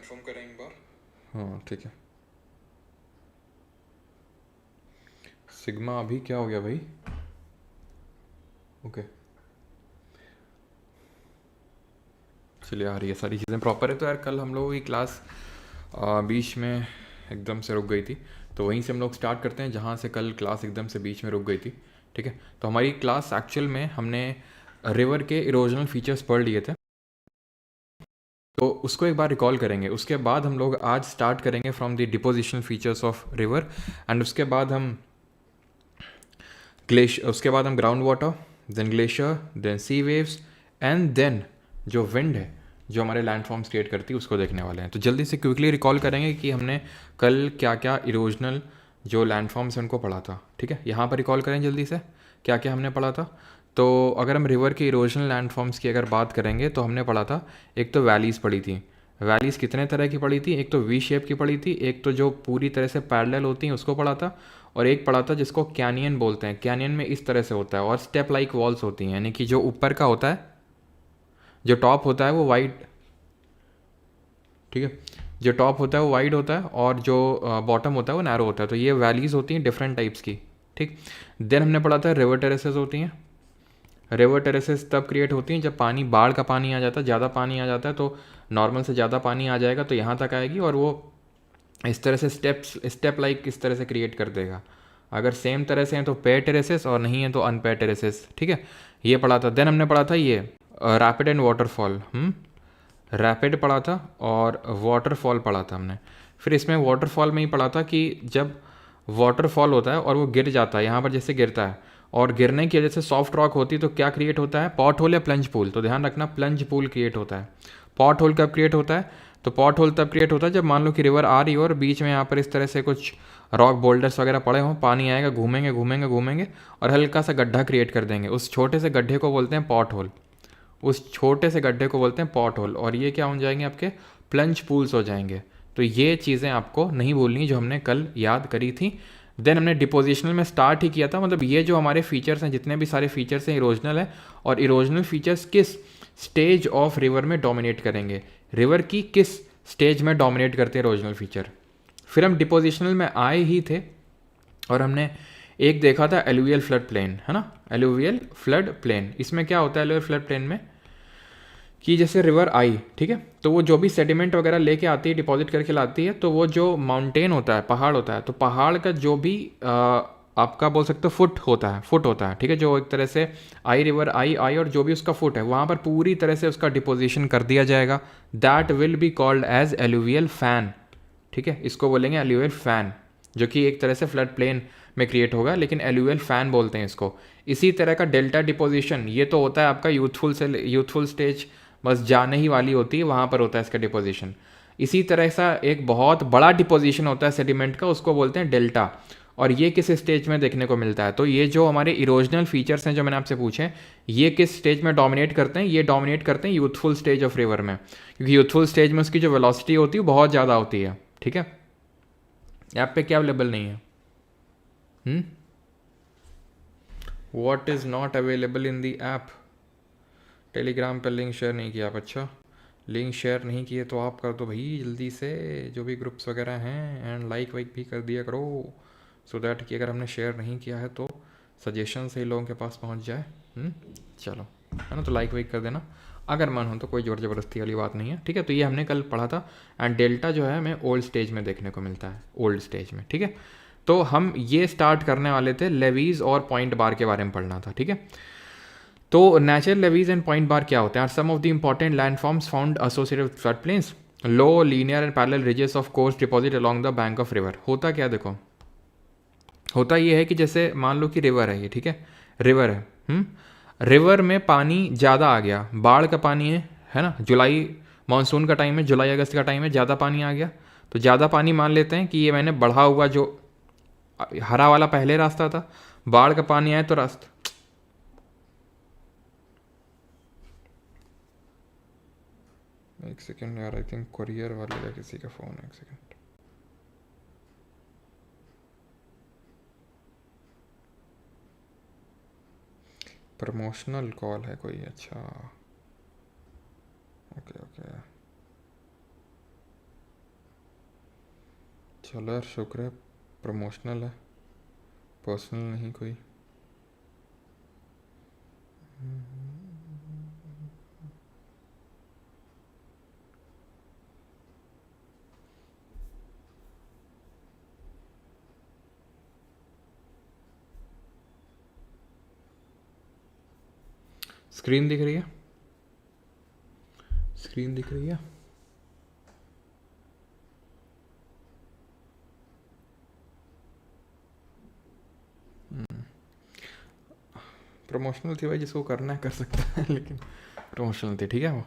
Confirm करें एक बार। हाँ ठीक है। सिग्मा अभी क्या हो गया भाई? ओके चलिए, आ रही है, सारी चीज़ें प्रॉपर है। तो यार कल हम लोगों की क्लास बीच में एकदम से रुक गई थी, तो वहीं से हम लोग स्टार्ट करते हैं जहाँ से कल क्लास एकदम से बीच में रुक गई थी। ठीक है, तो हमारी क्लास एक्चुअल में हमने रिवर के इरोजनल फीचर्स पढ़ लिए थे, तो उसको एक बार रिकॉल करेंगे। उसके बाद हम लोग आज स्टार्ट करेंगे from the depositional features of river, and उसके बाद हम ग्लेशियर, उसके बाद हम ground water, then glacier, then sea waves, and then जो विंड है जो हमारे लैंडफॉर्म्स क्रिएट करती है उसको देखने वाले हैं। तो जल्दी से क्विकली रिकॉल करेंगे कि हमने कल क्या क्या इरोजनल जो लैंडफॉर्म्स हैं उनको पढ़ा था। ठीक है, यहाँ पर रिकॉल करें जल्दी से क्या क्या हमने पढ़ा था। तो अगर हम रिवर के इरोजनल लैंडफॉर्म्स की अगर बात करेंगे तो हमने पढ़ा था, एक तो वैलीज़ पढ़ी थी। वैलीज़ कितने तरह की पढ़ी थी? एक तो वी शेप की पढ़ी थी, एक तो जो पूरी तरह से पैरेलल होती हैं उसको पढ़ा था, और एक पढ़ा था जिसको कैनियन बोलते हैं। कैनियन में इस तरह से होता है, और स्टेप लाइक वॉल्स होती हैं, यानी कि जो ऊपर का होता है, जो टॉप होता है वो वाइड, ठीक है, जो टॉप होता है वो वाइड होता है और जो बॉटम होता है वो नैरो होता है। तो ये वैलीज़ होती हैं डिफरेंट टाइप्स की। ठीक, देन हमने पढ़ा था रिवर टेरेसेस होती हैं। रिवर टेरेसेस तब क्रिएट होती हैं जब पानी, बाढ़ का पानी आ जाता है, ज़्यादा पानी आ जाता है, तो नॉर्मल से ज़्यादा पानी आ जाएगा तो यहाँ तक आएगी, और वो इस तरह से स्टेप लाइक इस तरह से क्रिएट कर देगा। अगर सेम तरह से हैं तो पेयर टेरेसेस, और नहीं है तो अनपेयर टेरेसेस। ठीक है, ये पढ़ा था। देन हमने पढ़ा था ये रैपिड एंड वाटरफॉल। रैपिड पढ़ा था और वाटरफॉल पढ़ा था हमने। फिर इसमें वाटरफॉल में ही पढ़ा था कि जब वाटरफॉल होता है और वो गिर जाता है, यहाँ पर जैसे गिरता है और गिरने की वजह से सॉफ्ट रॉक होती है, तो क्या क्रिएट होता है? पॉट होल या प्लंज पूल। तो ध्यान रखना, प्लंज पूल क्रिएट होता है। पॉट होल कब क्रिएट होता है? तो पॉट होल तब क्रिएट होता है जब मान लो कि रिवर आ रही हो और बीच में यहाँ पर इस तरह से कुछ रॉक बोल्डर्स वगैरह पड़े हों, पानी आएगा, घूमेंगे घूमेंगे घूमेंगे और हल्का सा गड्ढा क्रिएट कर देंगे। उस छोटे से गड्ढे को बोलते हैं पॉट होल। उस छोटे से गड्ढे को बोलते हैं पॉट होल, और ये क्या हो जाएंगे? आपके प्लंज पूल्स हो जाएंगे। तो ये चीज़ें आपको नहीं बोलनी जो हमने कल याद करी थी। देन हमने डिपोजिशनल में स्टार्ट ही किया था, मतलब ये जो हमारे फीचर्स हैं, जितने भी सारे फीचर्स हैं इरोजनल है, और इरोजनल फीचर्स किस स्टेज ऑफ रिवर में डोमिनेट करेंगे, रिवर की किस स्टेज में डोमिनेट करते हैं इरोजनल फीचर। फिर हम डिपोजिशनल में आए ही थे और हमने एक देखा था एलुवियल फ्लड प्लेन, है ना, एलुवियल फ्लड प्लेन। इसमें क्या होता है एलुवियल फ्लड प्लेन में, कि जैसे रिवर आई, ठीक है, तो वो जो भी सेडिमेंट वगैरह लेके आती है, डिपॉजिट करके लाती है, तो वो जो माउंटेन होता है, पहाड़ होता है, तो पहाड़ का जो भी आपका बोल सकते हो फुट होता है, फुट होता है, ठीक है, जो एक तरह से आई रिवर आई आई और जो भी उसका फुट है वहाँ पर पूरी तरह से उसका डिपोजिशन कर दिया जाएगा। That will be called as alluvial fan. ठीक है, इसको बोलेंगे एलुवियल फैन, जो कि एक तरह से फ्लड प्लेन में क्रिएट होगा, लेकिन एलुवियल फैन बोलते हैं इसको। इसी तरह का डेल्टा डिपोजिशन, ये तो होता है आपका यूथफुल से, यूथफुल स्टेज बस जाने ही वाली होती है, वहाँ पर होता है इसका डिपोजिशन। इसी तरह सा एक बहुत बड़ा डिपोजिशन होता है सेडिमेंट का, उसको बोलते हैं डेल्टा, और ये किस स्टेज में देखने को मिलता है? तो ये जो हमारे इरोजनल फीचर्स हैं जो मैंने आपसे पूछे, ये किस स्टेज में डोमिनेट करते हैं? ये डोमिनेट करते हैं यूथफुल स्टेज ऑफ रिवर में, क्योंकि यूथफुल स्टेज में उसकी जो वेलोसिटी होती है वो बहुत ज़्यादा होती है। ठीक है, ऐप पे क्या अवेलेबल नहीं है? What is not available in the app? Telegram पर लिंक शेयर नहीं किया आप? अच्छा, लिंक शेयर नहीं किए तो आप कर दो भाई जल्दी से, जो भी ग्रुप्स वगैरह हैं, एंड लाइक वाइक भी कर दिया करो, सो दैट कि अगर हमने शेयर नहीं किया है तो सजेशन से ही लोगों के पास पहुंच जाए। चलो, है ना, तो लाइक वाइक कर देना अगर मन हो तो, कोई ज़ोर ज़बरदस्ती वाली बात नहीं है। ठीक है, तो ये हमने कल पढ़ा था, एंड डेल्टा जो है हमें ओल्ड स्टेज में देखने को मिलता है, ओल्ड स्टेज में। ठीक है, तो हम ये स्टार्ट करने वाले थे लेवीज और पॉइंट बार के बारे में पढ़ना था। ठीक है, तो natural levees and point bar क्या होते हैं? Are some of the important landforms found associated with flood plains, low linear and parallel ridges of coarse deposit along the bank of river. होता क्या देखो, होता ये है कि जैसे मान लो कि रिवर है ये, ठीक है, रिवर है, रिवर में पानी ज़्यादा आ गया, बाढ़ का पानी है ना, जुलाई मानसून का टाइम है, जुलाई अगस्त का टाइम है, ज़्यादा पानी आ गया, तो ज़्यादा पानी मान लेते हैं कि ये मैंने बढ़ा हुआ जो हरा वाला पहले रास्ता था, बाढ़ का पानी आया तो रास्ता, एक सेकेंड यार, आई थिंक कुरियर वाले का किसी का फ़ोन है, एक सेकेंड। प्रमोशनल कॉल है कोई? अच्छा, ओके ओके, चलो यार, शुक्र है प्रमोशनल है, पर्सनल नहीं कोई। स्क्रीन दिख रही है? स्क्रीन दिख रही है? प्रमोशनल थी भाई, जिसको करना है कर सकता है, लेकिन प्रमोशनल थी, ठीक है वो।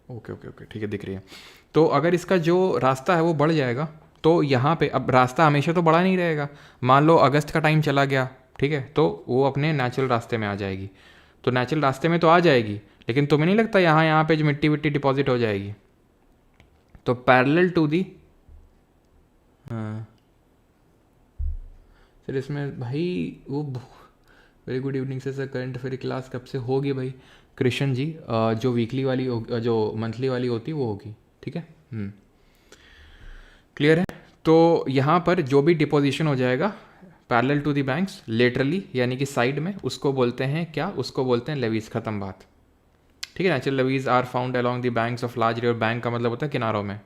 ओके ओके ओके, ठीक है, दिख रही है। तो अगर इसका जो रास्ता है वो बढ़ जाएगा, तो यहाँ पे अब रास्ता हमेशा तो बढ़ा नहीं रहेगा। मान लो अगस्त का टाइम चला गया, ठीक है, तो वो अपने नेचुरल रास्ते में आ जाएगी। तो नेचुरल रास्ते में तो आ जाएगी, लेकिन तुम्हें नहीं लगता यहाँ पे जो मिट्टी विट्टी डिपॉजिट हो जाएगी? तो पैरेलल टू दी, हाँ सर इसमें भाई वो, वेरी गुड इवनिंग से सर, करंट अफेयर क्लास कब से होगी भाई? कृष्ण जी, जो वीकली वाली जो मंथली वाली होती है वो होगी, ठीक है। क्लियर है? तो यहाँ पर जो भी डिपोजिशन हो जाएगा parallel to the banks laterally, यानी कि साइड में, उसको बोलते हैं क्या? उसको बोलते हैं लेवीज। खत्म बात, ठीक है। Natural levees are found along the banks of large river. Bank का मतलब होता है किनारों में,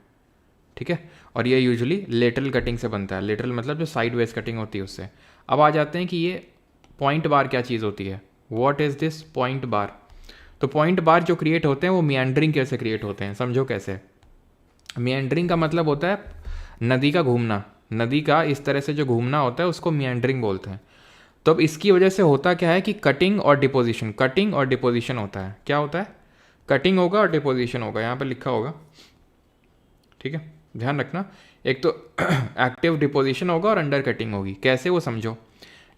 ठीक है। और ये यूजुअली लेटरल कटिंग से बनता है। लेटरल मतलब जो साइड वेज कटिंग होती है उससे। अब आ जाते हैं कि ये पॉइंट बार क्या चीज़ होती है। व्हाट इज़ दिस पॉइंट बार? तो पॉइंट बार जो क्रिएट होते हैं वो मियांड्रिंग कैसे क्रिएट होते हैं, समझो कैसे। मियांड्रिंग का मतलब होता है नदी का घूमना। नदी का इस तरह से जो घूमना होता है उसको मियांड्रिंग बोलते हैं। तो अब इसकी वजह से होता क्या है कि कटिंग और डिपोजिशन, कटिंग और डिपोजिशन होता है। क्या होता है? कटिंग होगा और डिपोजिशन होगा, यहाँ पर लिखा होगा, ठीक है, ध्यान रखना। एक तो एक्टिव डिपोजिशन होगा और अंडर कटिंग होगी। कैसे वो समझो।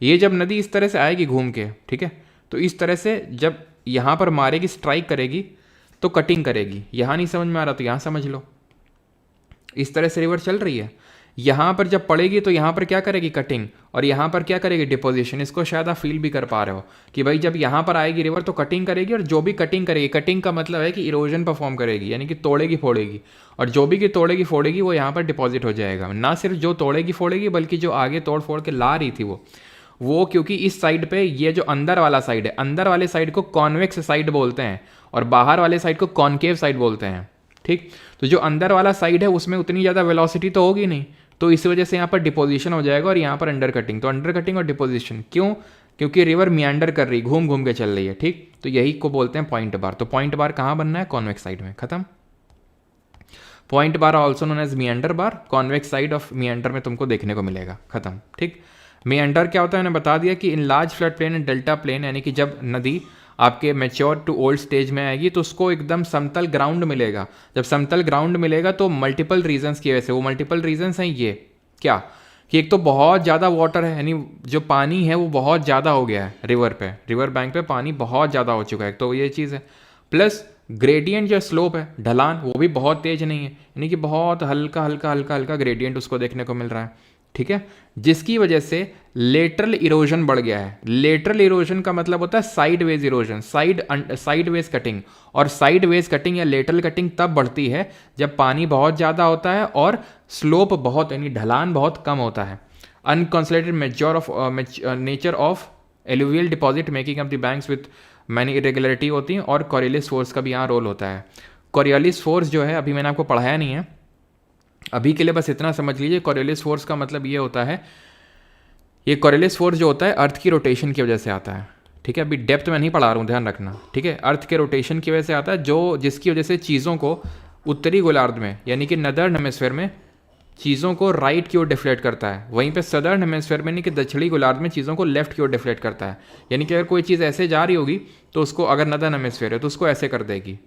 ये जब नदी इस तरह से आएगी घूम के, ठीक है, तो इस तरह से जब यहाँ पर मारेगी, स्ट्राइक करेगी, तो कटिंग करेगी। यहाँ नहीं समझ में आ रहा तो यहाँ समझ लो। इस तरह से रिवर चल रही है, यहाँ पर जब पड़ेगी तो यहाँ पर क्या करेगी? कटिंग। और यहाँ पर क्या करेगी? डिपोजिशन। इसको शायद आप फील भी कर पा रहे हो कि भाई जब यहाँ पर आएगी रिवर तो कटिंग करेगी, और जो भी कटिंग करेगी, कटिंग का मतलब है कि इरोजन परफॉर्म करेगी, यानी कि तोड़ेगी फोड़ेगी, और जो भी की तोड़ेगी फोड़ेगी वो यहाँ पर डिपॉजिट हो जाएगा। ना सिर्फ जो तोड़ेगी फोड़ेगी, बल्कि जो आगे तोड़ फोड़ के ला रही थी वो क्योंकि इस साइड पे ये जो अंदर वाला साइड है, अंदर वाले साइड को कॉन्वेक्स साइड बोलते हैं, और बाहर वाले साइड को कॉनकेव साइड बोलते हैं, ठीक। तो जो अंदर वाला साइड है उसमें उतनी ज़्यादा वेलोसिटी तो होगी नहीं, तो इस वजह से यहाँ पर डिपोजिशन हो जाएगा, और यहाँ पर अंडर कटिंग। तो अंडर कटिंग और डिपोजिशन क्यों? क्योंकि रिवर मियांडर कर रही, घूम घूम के चल रही है, ठीक। तो यही को बोलते हैं पॉइंट बार। तो पॉइंट बार कहाँ बनना है? कॉन्वेक्स साइड में। खत्म। Point bar also known as meander bar, convex side of meander में तुमको देखने को मिलेगा। खत्म, ठीक। मियांडर क्या होता है मैंने बता दिया कि इन large flood plain and delta plain, यानी कि जब नदी आपके मैच्योर टू ओल्ड स्टेज में आएगी तो उसको एकदम समतल ग्राउंड मिलेगा। जब समतल ग्राउंड मिलेगा तो मल्टीपल रीजंस की वजह से, वो मल्टीपल रीजंस हैं ये क्या, कि एक तो बहुत ज़्यादा वाटर है, यानी जो पानी है वो बहुत ज़्यादा हो गया है रिवर पे, रिवर बैंक पे पानी बहुत ज़्यादा हो चुका है, तो ये चीज़ है। प्लस ग्रेडियंट जो स्लोप है, ढलान, वो भी बहुत तेज नहीं है, यानी कि बहुत हल्का हल्का हल्का हल्का ग्रेडियंट उसको देखने को मिल रहा है, ठीक है। जिसकी वजह से लेटरल इरोजन बढ़ गया है। लेटरल इरोजन का मतलब होता है sideways erosion, sideways cutting. और साइड वेज कटिंग या लेटरल कटिंग तब बढ़ती है जब पानी बहुत ज़्यादा होता है और स्लोप बहुत, यानी ढलान बहुत कम होता है। Unconsolidated nature of alluvial deposit making up the banks with many irregularity होती हैं, और कोरियलिस फोर्स का भी यहाँ रोल होता है। कोरियलिस फोर्स जो है अभी मैंने आपको पढ़ाया नहीं है, अभी के लिए बस इतना समझ लीजिए। कोरियलिस फोर्स का मतलब ये होता है, ये कोरियलिस फोर्स जो होता है अर्थ की रोटेशन की वजह से आता है, ठीक है। अभी डेप्थ में नहीं पढ़ा रहा हूँ, ध्यान रखना, ठीक है। अर्थ के रोटेशन की वजह से आता है, जो जिसकी वजह से चीज़ों को उत्तरी गोलार्ध में, यानी कि नदर्न हेमिस्फेयर में चीज़ों को राइट की ओर डिफ्लेक्ट करता है, वहीं पे सदर्न हेमिस्फेयर में, यानी कि दक्षिणी गोलार्ध में चीज़ों को लेफ्ट की ओर डिफ्लेक्ट करता है। यानी कि अगर कोई चीज़ ऐसे जा रही होगी तो उसको, अगर नदर्न हेमिस्फेयर है तो उसको ऐसे कर देगी,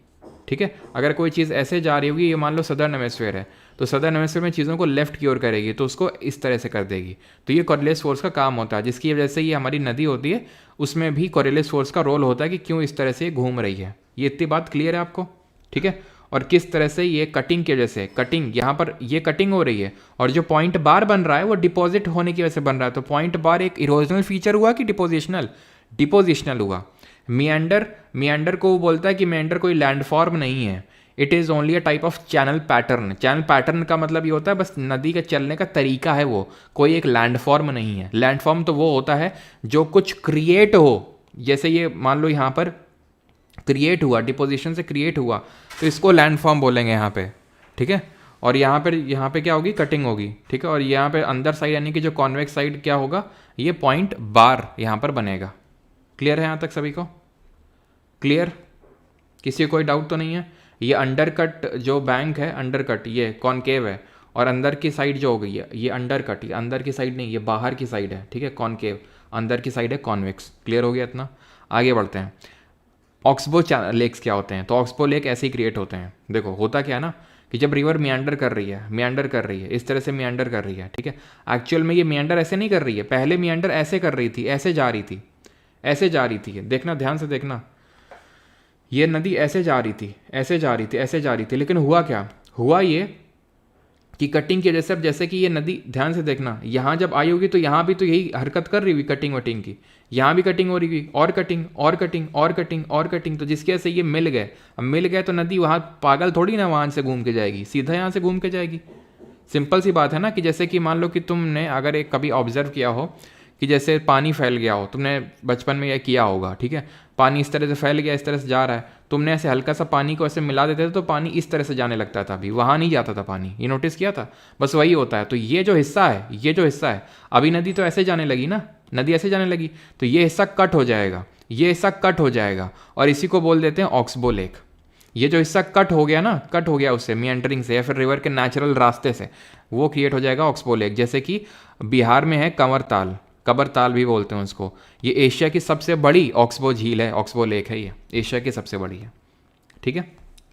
ठीक है। अगर कोई चीज़ ऐसे जा रही होगी, ये मान लो सदर्न हेमिस्फेयर है, तो सदर्न हेमिस्फेयर में चीज़ों को लेफ्ट की ओर करेगी, तो उसको इस तरह से कर देगी। तो ये कोरियलिस फोर्स का काम होता है, जिसकी वजह से ये हमारी नदी होती है उसमें भी कोरियलिस फोर्स का रोल होता है कि क्यों इस तरह से ये घूम रही है। ये इतनी बात क्लियर है आपको, ठीक है। और किस तरह से ये कटिंग की वजह से, कटिंग यहाँ पर ये कटिंग हो रही है, और जो पॉइंट बार बन रहा है वो डिपॉजिट होने की वजह से बन रहा है। तो पॉइंट बार एक इरोजनल फीचर हुआ कि डिपोजिशनल? डिपोजिशनल हुआ। मियांडर को वो बोलता है कि मियांडर कोई लैंडफॉर्म नहीं है, it is only a type of channel pattern. Channel pattern का मतलब ये होता है बस नदी का चलने का तरीका है, वो कोई एक लैंडफॉर्म नहीं है। लैंडफॉर्म तो वो होता है जो कुछ क्रिएट हो, जैसे ये मान लो यहाँ पर क्रिएट हुआ, डिपोजिशन से क्रिएट हुआ, तो इसको लैंडफॉर्म बोलेंगे यहाँ पे, ठीक है। और यहाँ पे क्या होगी, कटिंग होगी, ठीक है। और यहाँ पे अंदर साइड यानी कि जो कॉन्वेक्स साइड क्या होगा, ये पॉइंट बार यहाँ पर बनेगा। क्लियर है यहाँ तक सभी को? क्लियर? किसी को कोई डाउट तो नहीं है? ये अंडरकट जो बैंक है, अंडरकट ये कॉनकेव है, और अंदर की साइड जो हो गई है ये अंडरकट, ये अंदर की साइड नहीं, ये बाहर की साइड है, ठीक है, कॉनकेव। अंदर की साइड है कॉन्वेक्स। क्लियर हो गया इतना? आगे बढ़ते हैं। ऑक्सबो लेक्स क्या होते हैं? तो ऑक्सबो लेक ऐसे ही क्रिएट होते हैं। देखो होता क्या है ना कि जब रिवर मियांडर कर रही है, इस तरह से मियांडर कर रही है, ठीक है। एक्चुअल में ये मियांडर ऐसे नहीं कर रही है, पहले मियांडर ऐसे कर रही थी, ऐसे जा रही थी। देखना, ध्यान से देखना, ये नदी ऐसे जा रही थी, लेकिन हुआ क्या? हुआ ये कि कटिंग की वजह से, अब जैसे कि ये नदी, ध्यान से देखना, यहाँ जब आई होगी तो यहाँ भी तो यही हरकत कर रही हुई, कटिंग वटिंग की, यहाँ भी कटिंग हो रही हुई, और कटिंग और कटिंग और कटिंग और कटिंग, तो जिसकी वजह से ये मिल गए। अब मिल गए तो नदी वहाँ पागल थोड़ी ना वहाँ से घूम के जाएगी, सीधा यहाँ से घूम के जाएगी। सिंपल सी बात है ना कि जैसे कि मान लो कि तुमने अगर एक कभी ऑब्जर्व किया हो कि जैसे पानी फैल गया हो, तुमने बचपन में यह किया होगा, ठीक है। पानी इस तरह से फैल गया, इस तरह से जा रहा है, तुमने ऐसे हल्का सा पानी को ऐसे मिला देते थे तो पानी इस तरह से जाने लगता था, अभी वहाँ नहीं जाता था पानी, ये नोटिस किया था? बस वही होता है। तो ये जो हिस्सा है, अभी नदी तो ऐसे जाने लगी ना, नदी ऐसे जाने लगी, तो ये हिस्सा कट हो जाएगा, और इसी को बोल देते हैं ऑक्सबो लेक। ये जो हिस्सा कट हो गया उससे, मियांडरिंग से या फिर रिवर के नेचुरल रास्ते से, वो क्रिएट हो जाएगा ऑक्सबो लेक। जैसे कि बिहार में है कबरताल भी बोलते हैं उसको। ये एशिया की सबसे बड़ी ऑक्सबो झील है, ऑक्सबो लेक है, ये एशिया की सबसे बड़ी है, ठीक है।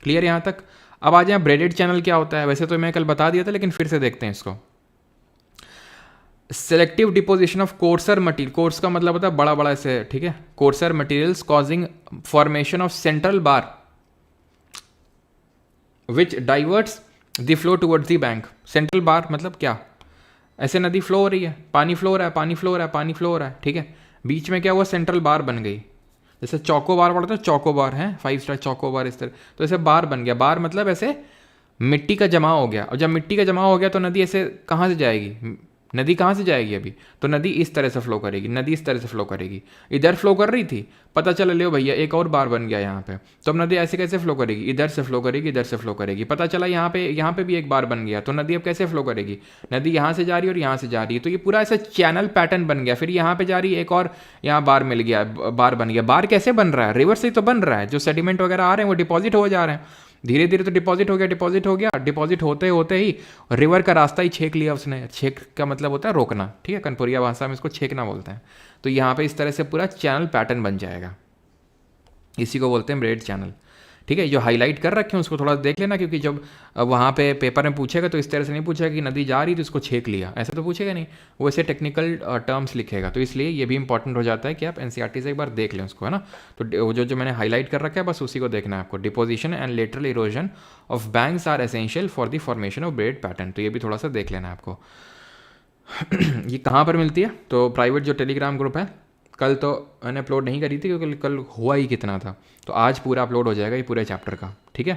क्लियर यहाँ तक? अब आ जाए ब्रेडेड चैनल क्या होता है। वैसे तो मैं कल बता दिया था, लेकिन फिर से देखते हैं इसको। Selective deposition of courser material, course का मतलब होता है बड़ा बड़ा ऐसे, ठीक है। Courser materials causing formation of central bar which diverts the flow towards the bank. Central bar मतलब क्या? ऐसे नदी फ्लो हो रही है, पानी फ्लो हो रहा है, ठीक है। बीच में क्या हुआ, सेंट्रल बार बन गई। जैसे चौको बार पढ़ते हैं, चौको बार है, 5 स्टार चौको बार, इस तरह। तो ऐसे बार बन गया। बार मतलब ऐसे मिट्टी का जमा हो गया, और जब मिट्टी का जमा हो गया तो नदी ऐसे कहाँ से जाएगी? नदी कहाँ से जाएगी अभी? तो नदी इस तरह से फ्लो करेगी, इधर फ्लो कर रही थी, पता चला ले भैया एक और बार बन गया यहाँ पे, तो अब नदी ऐसे कैसे फ्लो करेगी? इधर से फ्लो करेगी, पता चला यहाँ पे भी एक बार बन गया, तो नदी अब कैसे फ्लो करेगी? नदी यहाँ से जा रही है और यहाँ से जा रही है, तो ये पूरा ऐसा चैनल पैटर्न बन गया। फिर यहाँ पे जा रही है, एक और यहाँ बार मिल गया, बार बन गया। बार कैसे बन रहा है? रिवर से तो बन रहा है, जो सेडिमेंट वगैरह आ रहे हैं वो डिपॉजिट हो जा रहे हैं, धीरे धीरे तो डिपॉजिट होते ही रिवर का रास्ता ही छेक लिया उसने। छेक का मतलब होता है रोकना, ठीक है, कनपुरिया भाषा में इसको छेकना बोलते हैं। तो यहाँ पे इस तरह से पूरा चैनल पैटर्न बन जाएगा, इसी को बोलते हैं ब्रेड चैनल, ठीक है। जो हाईलाइट कर रखे हैं उसको थोड़ा देख लेना, क्योंकि जब वहाँ पे पेपर में पूछेगा तो इस तरह से नहीं पूछेगा कि नदी जा रही तो उसको छेक लिया, ऐसा तो पूछेगा नहीं, वो ऐसे टेक्निकल टर्म्स लिखेगा। तो इसलिए ये भी इंपॉर्टेंट हो जाता है कि आप एनसीईआरटी से एक बार देख लें उसको, है ना। तो जो मैंने हाईलाइट कर रखा है बस उसी को देखना है आपको। Deposition and lateral erosion of banks are essential for the formation of braid pattern, तो ये भी थोड़ा सा देख लेना है आपको। ये कहाँ पर मिलती है? तो प्राइवेट जो टेलीग्राम ग्रुप है, कल तो मैंने अपलोड नहीं करी थी क्योंकि कल हुआ ही कितना था, तो आज पूरा अपलोड हो जाएगा ये पूरे चैप्टर का, ठीक है।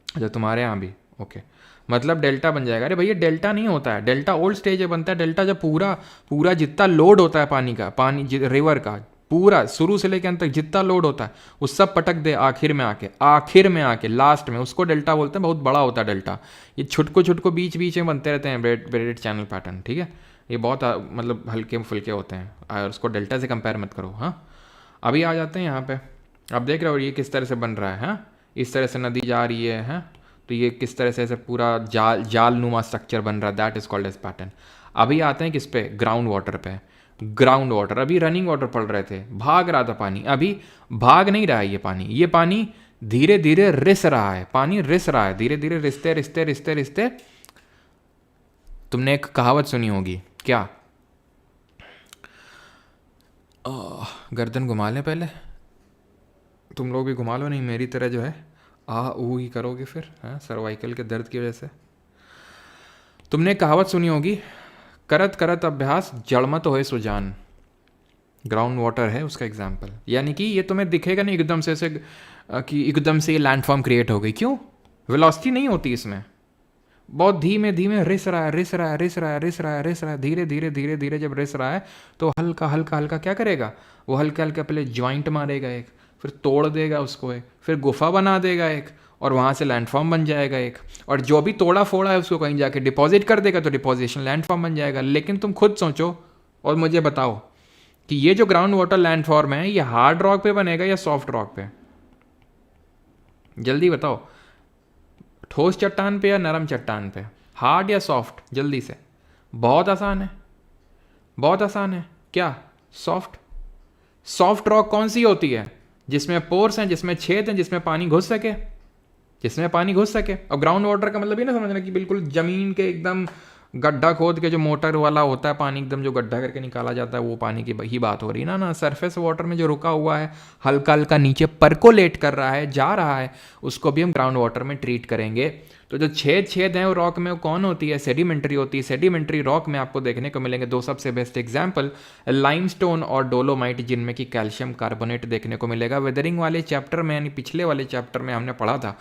अच्छा, तुम्हारे यहाँ भी ओके, मतलब डेल्टा बन जाएगा। अरे भैया डेल्टा नहीं होता है, डेल्टा ओल्ड स्टेज में बनता है। डेल्टा जब पूरा जितना लोड होता है रिवर का, पूरा शुरू से लेकर अंत तक जितना लोड होता है वो सब पटक दे आखिर में आके लास्ट में, उसको डेल्टा बोलते हैं। बहुत बड़ा होता है डेल्टा। ये छुटको बीच में बनते रहते हैं ब्रेडेड चैनल पैटर्न, ठीक है। ये बहुत मतलब हल्के फुल्के होते हैं, और उसको डेल्टा से कंपेयर मत करो। हाँ, अभी आ जाते हैं यहाँ पे। आप देख रहे हो ये किस तरह से बन रहा है, हाँ? इस तरह से नदी जा रही है, हाँ? तो ये किस तरह से ऐसे पूरा जाल नुमा स्ट्रक्चर बन रहा है, that is called as pattern. अभी आते हैं किस पे? ग्राउंड वाटर पे। ग्राउंड वाटर, अभी रनिंग वाटर पड़ रहे थे, भाग रहा था पानी, अभी भाग नहीं रहा है ये पानी धीरे धीरे रिस रहा है, पानी रिस रहा है, धीरे धीरे रिसते। तुमने एक कहावत सुनी होगी क्या? गर्दन घुमा लें पहले, तुम लोग भी घुमा लो, नहीं मेरी तरह जो है ऊ ही करोगे फिर, हाँ, सर्वाइकल के दर्द की वजह से। तुमने कहावत सुनी होगी, करत करत अभ्यास जड़मत होए सुजान। ग्राउंड वाटर है उसका एग्जाम्पल। यानी कि ये तुम्हें दिखेगा नहीं एकदम से ऐसे कि एकदम से ये लैंडफॉर्म क्रिएट हो गई। क्यों? वेलोसिटी नहीं होती इसमें, बहुत धीमे धीमे रिस रहा है, रिस रहा है, रिस रहा है, रिस रहा है, रिस रहा है, धीरे धीरे धीरे धीरे जब रिस रहा है तो हल्का हल्का हल्का क्या करेगा, वो हल्का हल्का पहले ज्वाइंट मारेगा एक, फिर तोड़ देगा उसको एक, फिर गुफा बना देगा एक, और वहाँ से लैंडफॉर्म बन जाएगा एक, और जो भी तोड़ा फोड़ा है उसको कहीं जाके डिपॉजिट कर देगा तो डिपॉजिशन लैंडफॉर्म बन जाएगा। लेकिन तुम खुद सोचो और मुझे बताओ कि ये जो ग्राउंड वाटर लैंडफॉर्म है ये हार्ड रॉक पे बनेगा या सॉफ्ट रॉक पे? जल्दी बताओ, ठोस चट्टान पे या नरम चट्टान पे, हार्ड या सॉफ्ट? जल्दी से। बहुत आसान है, बहुत आसान है। क्या? सॉफ्ट। सॉफ्ट रॉक कौन सी होती है? जिसमें पोर्स हैं, जिसमें छेद हैं, जिसमें पानी घुस सके, जिसमें पानी घुस सके। और ग्राउंड वाटर का मतलब ये ना समझना कि बिल्कुल जमीन के एकदम गड्ढा खोद के जो मोटर वाला होता है पानी एकदम जो गड्ढा करके निकाला जाता है वो पानी की ही बात हो रही ना। ना, सरफेस वाटर में जो रुका हुआ है, हल्का हल्का नीचे परकोलेट कर रहा है, जा रहा है, उसको भी हम ग्राउंड वाटर में ट्रीट करेंगे। तो जो छेद छेद हैं वो रॉक में, वो कौन होती है? सेडिमेंट्री होती है। सेडिमेंट्री रॉक में आपको देखने को मिलेंगे दो सबसे बेस्ट एग्जाम्पल, लाइमस्टोन और डोलोमाइट, जिनमें कि कैल्शियम कार्बोनेट देखने को मिलेगा। वेदरिंग वाले चैप्टर में यानी पिछले वाले चैप्टर में हमने पढ़ा था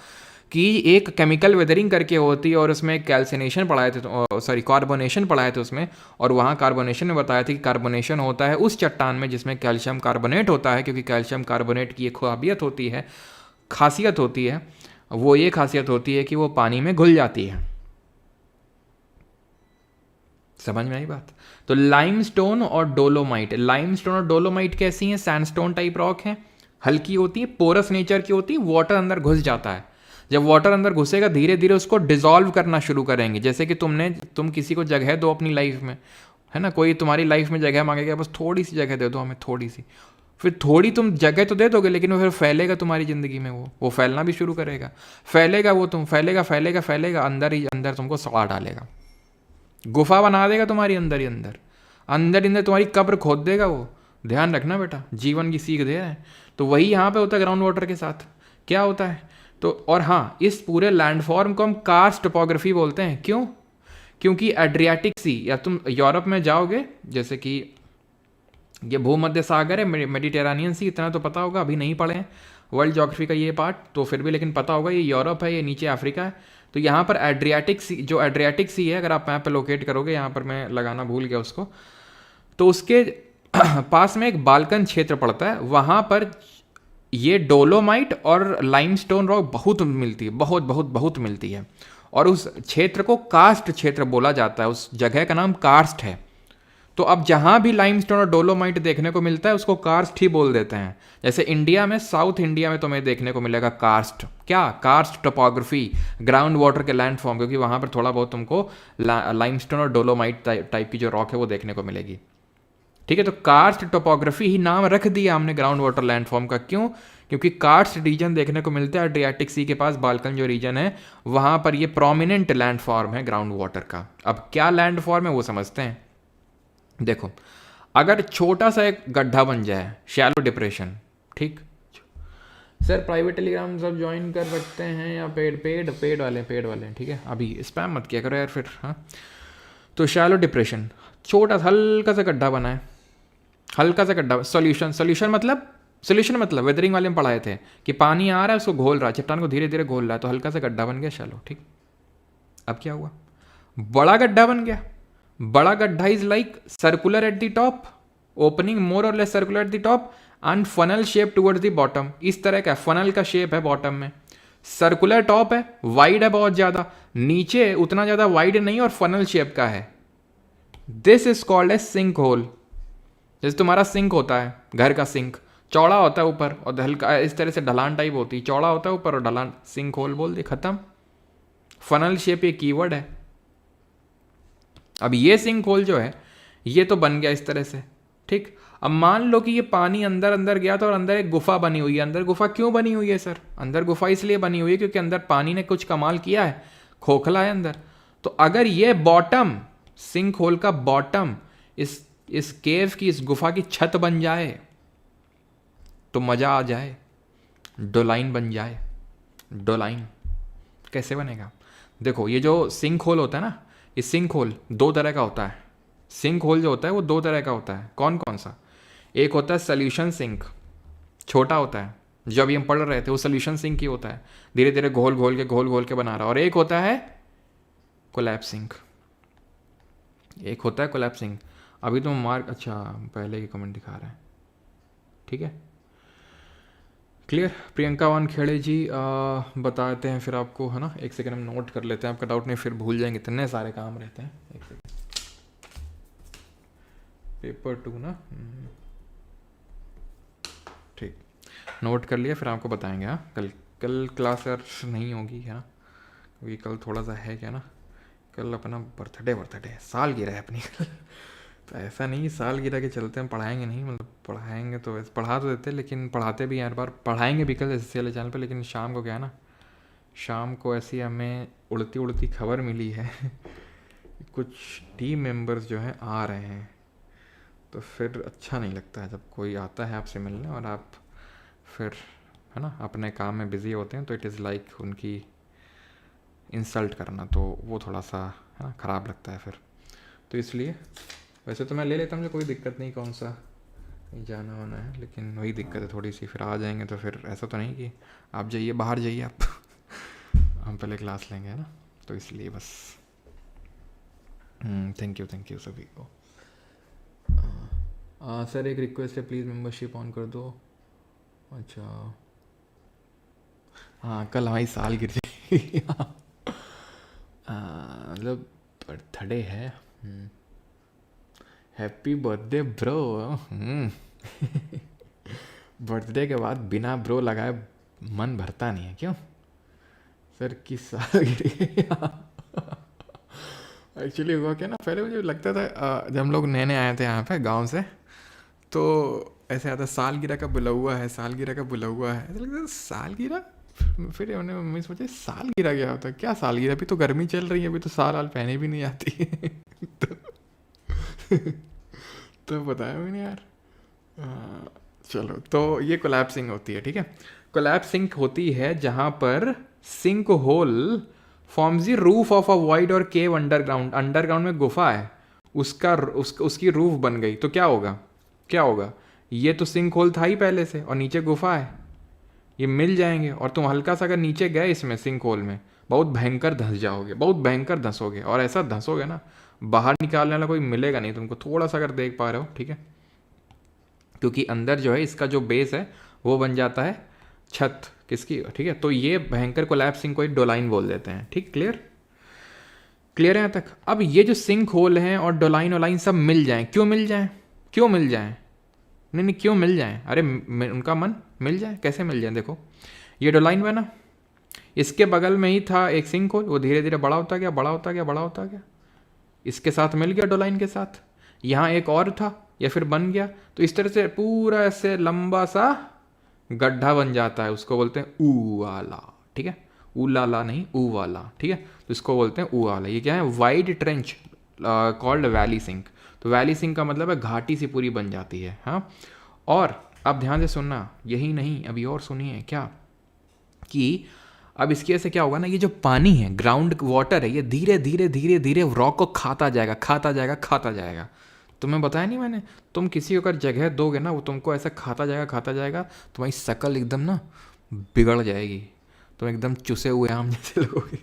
कि एक केमिकल वेदरिंग करके होती है और उसमें कैल्सिनेशन पढ़ाए थे, सॉरी कार्बोनेशन पढ़ाए थे उसमें, और वहाँ कार्बोनेशन में बताया था कि कार्बोनेशन होता है उस चट्टान में जिसमें कैल्शियम कार्बोनेट होता है, क्योंकि कैल्शियम कार्बोनेट की एक ख्वाबियत होती है, खासियत होती है, वो ये खासियत होती है कि वो पानी में घुल जाती है। समझ में आई बात? तो लाइमस्टोन और डोलोमाइट, लाइमस्टोन और डोलोमाइट कैसी हैं? सैंडस्टोन टाइप रॉक हैं, हल्की होती है, पोरस नेचर की होती है, वाटर अंदर घुस जाता है। जब वाटर अंदर घुसेगा धीरे धीरे उसको डिजॉल्व करना शुरू करेंगे। जैसे कि तुम किसी को जगह दो अपनी लाइफ में, है ना, कोई तुम्हारी लाइफ में जगह मांगेगा, बस थोड़ी सी जगह दे दो हमें, थोड़ी सी, फिर थोड़ी तुम जगह तो दे दोगे लेकिन वो फिर फैलेगा तुम्हारी ज़िंदगी में, वो फैलना भी शुरू करेगा, फैलेगा, वो तुम फैलेगा फैलेगा फैलेगा, अंदर ही अंदर तुमको सड़ा डालेगा, गुफा बना देगा तुम्हारी अंदर ही अंदर, अंदर अंदर तुम्हारी कब्र खोद देगा वो। ध्यान रखना बेटा, जीवन की सीख दे रहे हैं। तो वही यहाँ पे होता है ग्राउंड वाटर के साथ। क्या होता है? तो और हाँ, इस पूरे लैंडफॉर्म को हम कार्स्ट टोपोग्राफी बोलते हैं। क्यों? क्योंकि एड्रियाटिक सी, या तुम यूरोप में जाओगे, जैसे कि ये भूमध्य सागर है, मेडिटेरेनियन सी, इतना तो पता होगा, अभी नहीं पढ़े हैं वर्ल्ड ज्योग्राफी का ये पार्ट तो फिर भी, लेकिन पता होगा ये यूरोप है, ये नीचे अफ्रीका है। तो यहाँ पर एड्रियाटिक सी, जो एड्रियाटिक सी है, अगर आप मैप पे लोकेट करोगे, यहाँ पर मैं लगाना भूल गया उसको, तो उसके पास में एक बाल्कन क्षेत्र पड़ता है, वहाँ पर ये डोलोमाइट और लाइमस्टोन रॉक बहुत मिलती है, बहुत बहुत बहुत मिलती है। और उस क्षेत्र को कार्स्ट क्षेत्र बोला जाता है, उस जगह का नाम कार्स्ट है। तो अब जहाँ भी लाइमस्टोन और डोलोमाइट देखने को मिलता है उसको कार्स्ट ही बोल देते हैं। जैसे इंडिया में, साउथ इंडिया में तुम्हें देखने को मिलेगा कार्स्ट। क्या? कार्स्ट टोपोग्राफी, ग्राउंड वाटर के लैंडफॉर्म, क्योंकि वहाँ पर थोड़ा बहुत तुमको लाइमस्टोन और डोलोमाइट टाइप की जो रॉक है वो देखने को मिलेगी। ठीक है, तो कार्स्ट टोपोग्राफी ही नाम रख दिया हमने ग्राउंड वाटर लैंडफॉर्म का। क्यों? क्योंकि कार्स्ट रीजन देखने को मिलता है एड्रियाटिक सी के पास, बाल्कन जो रीजन है वहाँ पर ये प्रोमिनेंट लैंडफॉर्म है ग्राउंड वाटर का। अब क्या लैंडफॉर्म है वो समझते हैं। देखो, अगर छोटा सा एक गड्ढा बन जाए, शैलो डिप्रेशन, ठीक, सर प्राइवेट टेलीग्राम सब ज्वाइन कर सकते हैं या पेड वाले, ठीक है, अभी स्पैम मत किया करो यार फिर। हाँ, तो शैलो डिप्रेशन, छोटा सा हल्का सा गड्ढा बना है, हल्का सा गड्ढा, सोल्यूशन मतलब वेदरिंग वाले में पढ़ाए थे कि पानी आ रहा है उसको घोल रहा है, चट्टान को धीरे धीरे घोल रहा है, तो हल्का सा गड्ढा बन गया, चलो ठीक। अब क्या हुआ? बड़ा गड्ढा बन गया। बड़ा गड्ढा is like circular at the top, opening more और less circular at the top and funnel shape towards the bottom. इस तरह का फनल का शेप है बॉटम में, सर्कुलर टॉप है, वाइड है बहुत ज्यादा, नीचे उतना ज्यादा वाइड नहीं और फनल शेप का है। This is called a sink hole. जैसे तुम्हारा सिंक होता है, घर का सिंक चौड़ा होता है ऊपर और हल्का इस तरह से ढलान टाइप होती है, चौड़ा होता है ऊपर और ढलान, सिंक होल बोल दे, खत्म। फनल शेप ये कीवर्ड है। अब ये सिंक होल जो है ये तो बन गया इस तरह से, ठीक। अब मान लो कि ये पानी अंदर अंदर गया था और अंदर एक गुफा बनी हुई है। अंदर गुफा क्यों बनी हुई है सर? अंदर गुफा इसलिए बनी हुई है क्योंकि अंदर पानी ने कुछ कमाल किया है, खोखला है अंदर। तो अगर ये बॉटम, सिंक होल का बॉटम इस केव की, इस गुफा की छत बन जाए तो मजा आ जाए, डोलाइन बन जाए। डोलाइन कैसे बनेगा? देखो, ये जो सिंक होल होता है ना, ये सिंक होल दो तरह का होता है। सिंक होल जो होता है वो दो तरह का होता है। कौन कौन सा? एक होता है सोल्यूशन सिंक, छोटा होता है, जो अभी हम पढ़ रहे थे वो सोल्यूशन सिंक ही होता है, धीरे धीरे घोल घोल के बना रहा है। और एक होता है कोलैप्सिंग, एक होता है कोलैप्सिंग। अभी तो मार्क, अच्छा पहले ही कमेंट दिखा रहे हैं, ठीक है क्लियर। प्रियंका वानखेड़े जी बताते हैं फिर आपको, है ना। एक सेकंड हम नोट कर लेते हैं, आपका डाउट नहीं फिर भूल जाएंगे, इतने सारे काम रहते हैं। एक सेकंड, पेपर 2 ना, ठीक, नोट कर लिया, फिर आपको बताएंगे। हाँ कल क्लास यार नहीं होगी, है ना, क्योंकि कल थोड़ा सा है क्या ना, कल अपना बर्थडे सालगिरह है अपनी तो ऐसा नहीं सालगिरह के चलते हम पढ़ाएंगे नहीं, मतलब पढ़ाएंगे तो वैसे पढ़ा तो देते, लेकिन पढ़ाते भी हर बार, पढ़ाएंगे भी कल एस वाले चैनल पे, लेकिन शाम को क्या है ना, शाम को ऐसी हमें उड़ती खबर मिली है कुछ टीम मेंबर्स जो हैं आ रहे हैं, तो फिर अच्छा नहीं लगता है जब कोई आता है आपसे मिलने और आप फिर, है ना, अपने काम में बिज़ी होते हैं, तो इट इज़ लाइक उनकी इंसल्ट करना, तो वो थोड़ा सा, है ना, ख़राब लगता है फिर। तो इसलिए वैसे तो मैं ले लेता हूँ, मुझे कोई दिक्कत नहीं, कौन सा कहीं जाना होना है, लेकिन वही दिक्कत है थोड़ी सी, फिर आ जाएंगे तो फिर ऐसा तो नहीं कि आप जाइए बाहर जाइए आप हम पहले क्लास लेंगे, है ना, तो इसलिए बस। थैंक यू सभी को। सर एक रिक्वेस्ट है, प्लीज़ मेंबरशिप ऑन कर दो। अच्छा हाँ, कल हमारी साल गिर जाएगी मतलब बर्थडे है। Happy birthday bro. बर्थडे के बाद बिना ब्रो लगाए मन भरता नहीं है, क्यों सर की सालगिरह एक्चुअली हुआ क्या ना, पहले मुझे लगता था जब हम लोग नए नए आए थे यहाँ पे गांव से, तो ऐसे आता सालगिरह का बुला हुआ है, सालगिरह का बुला हुआ है, ऐसा लगता सालगिरह। फिर हमने मम्मी सोचे सालगिरह क्या होता है, क्या सालगिरह, अभी तो गर्मी चल रही है, अभी तो साल वाल पहने भी नहीं आती है तो बताया मैंने यार। चलो, तो ये कोलैप्सिंग होती है, ठीक है। कोलैप्सिंग होती है जहाँ पर sink hole forms the roof of a wide और केव अंडरग्राउंड, अंडरग्राउंड में गुफा है, उसकी रूफ बन गई, तो क्या होगा, क्या होगा, ये तो सिंक होल था ही पहले से और नीचे गुफा है, ये मिल जाएंगे, और तुम हल्का सा अगर नीचे गए इसमें सिंक होल में, बहुत भयंकर धंस जाओगे, बहुत भयंकर धंसोगे, और ऐसा धंसोगे ना बाहर निकालने वाला कोई मिलेगा नहीं तुमको, थोड़ा सा अगर देख पा रहे हो, ठीक है, क्योंकि अंदर जो है इसका जो बेस है वो बन जाता है छत किसकी, ठीक है। तो ये भयंकर कोलैप्सिंग को एक डोलाइन बोल देते हैं, ठीक, क्लियर क्लियर है यहाँ तक। अब ये जो सिंक होल हैं और डोलाइन ओलाइन सब मिल जाएं, क्यों मिल जाएं, क्यों मिल जाएं, नहीं क्यों मिल जाएं, अरे उनका मन मिल जाए, कैसे मिल जाए, देखो ये डोलाइन बना, इसके बगल में ही था एक सिंक होल, वो धीरे धीरे बड़ा होता गया, बड़ा होता गया, बड़ा होता गया, इसके साथ मिल गया डोलाइन के साथ, यहाँ एक और था या फिर बन गया, तो इस तरह से पूरा ऐसे लंबा सा गड्ढा बन जाता है, उसको बोलते हैं ऊ वाला, ठीक है, ऊ लाला नहीं, ऊ वाला, ठीक है, तो इसको बोलते हैं ऊ वाला। ये क्या है, wide trench called valley sink, तो वैली सिंक का मतलब है घाटी सी पूरी बन जाती है। हाँ, और अब ध्यान से सुनना, यही नहीं अभी और सुनिए क्या, कि अब इसकी वजह से क्या होगा ना, ये जो पानी है, ग्राउंड वाटर है, ये धीरे धीरे धीरे धीरे रॉक को खाता जाएगा, खाता जाएगा, खाता जाएगा। तुम्हें बताया नहीं मैंने, तुम किसी अगर जगह दोगे ना, वो तुमको ऐसा खाता जाएगा, खाता जाएगा, तुम्हारी शक्ल एकदम ना बिगड़ जाएगी, तुम एकदम चुसे हुए आम जैसे लगोगे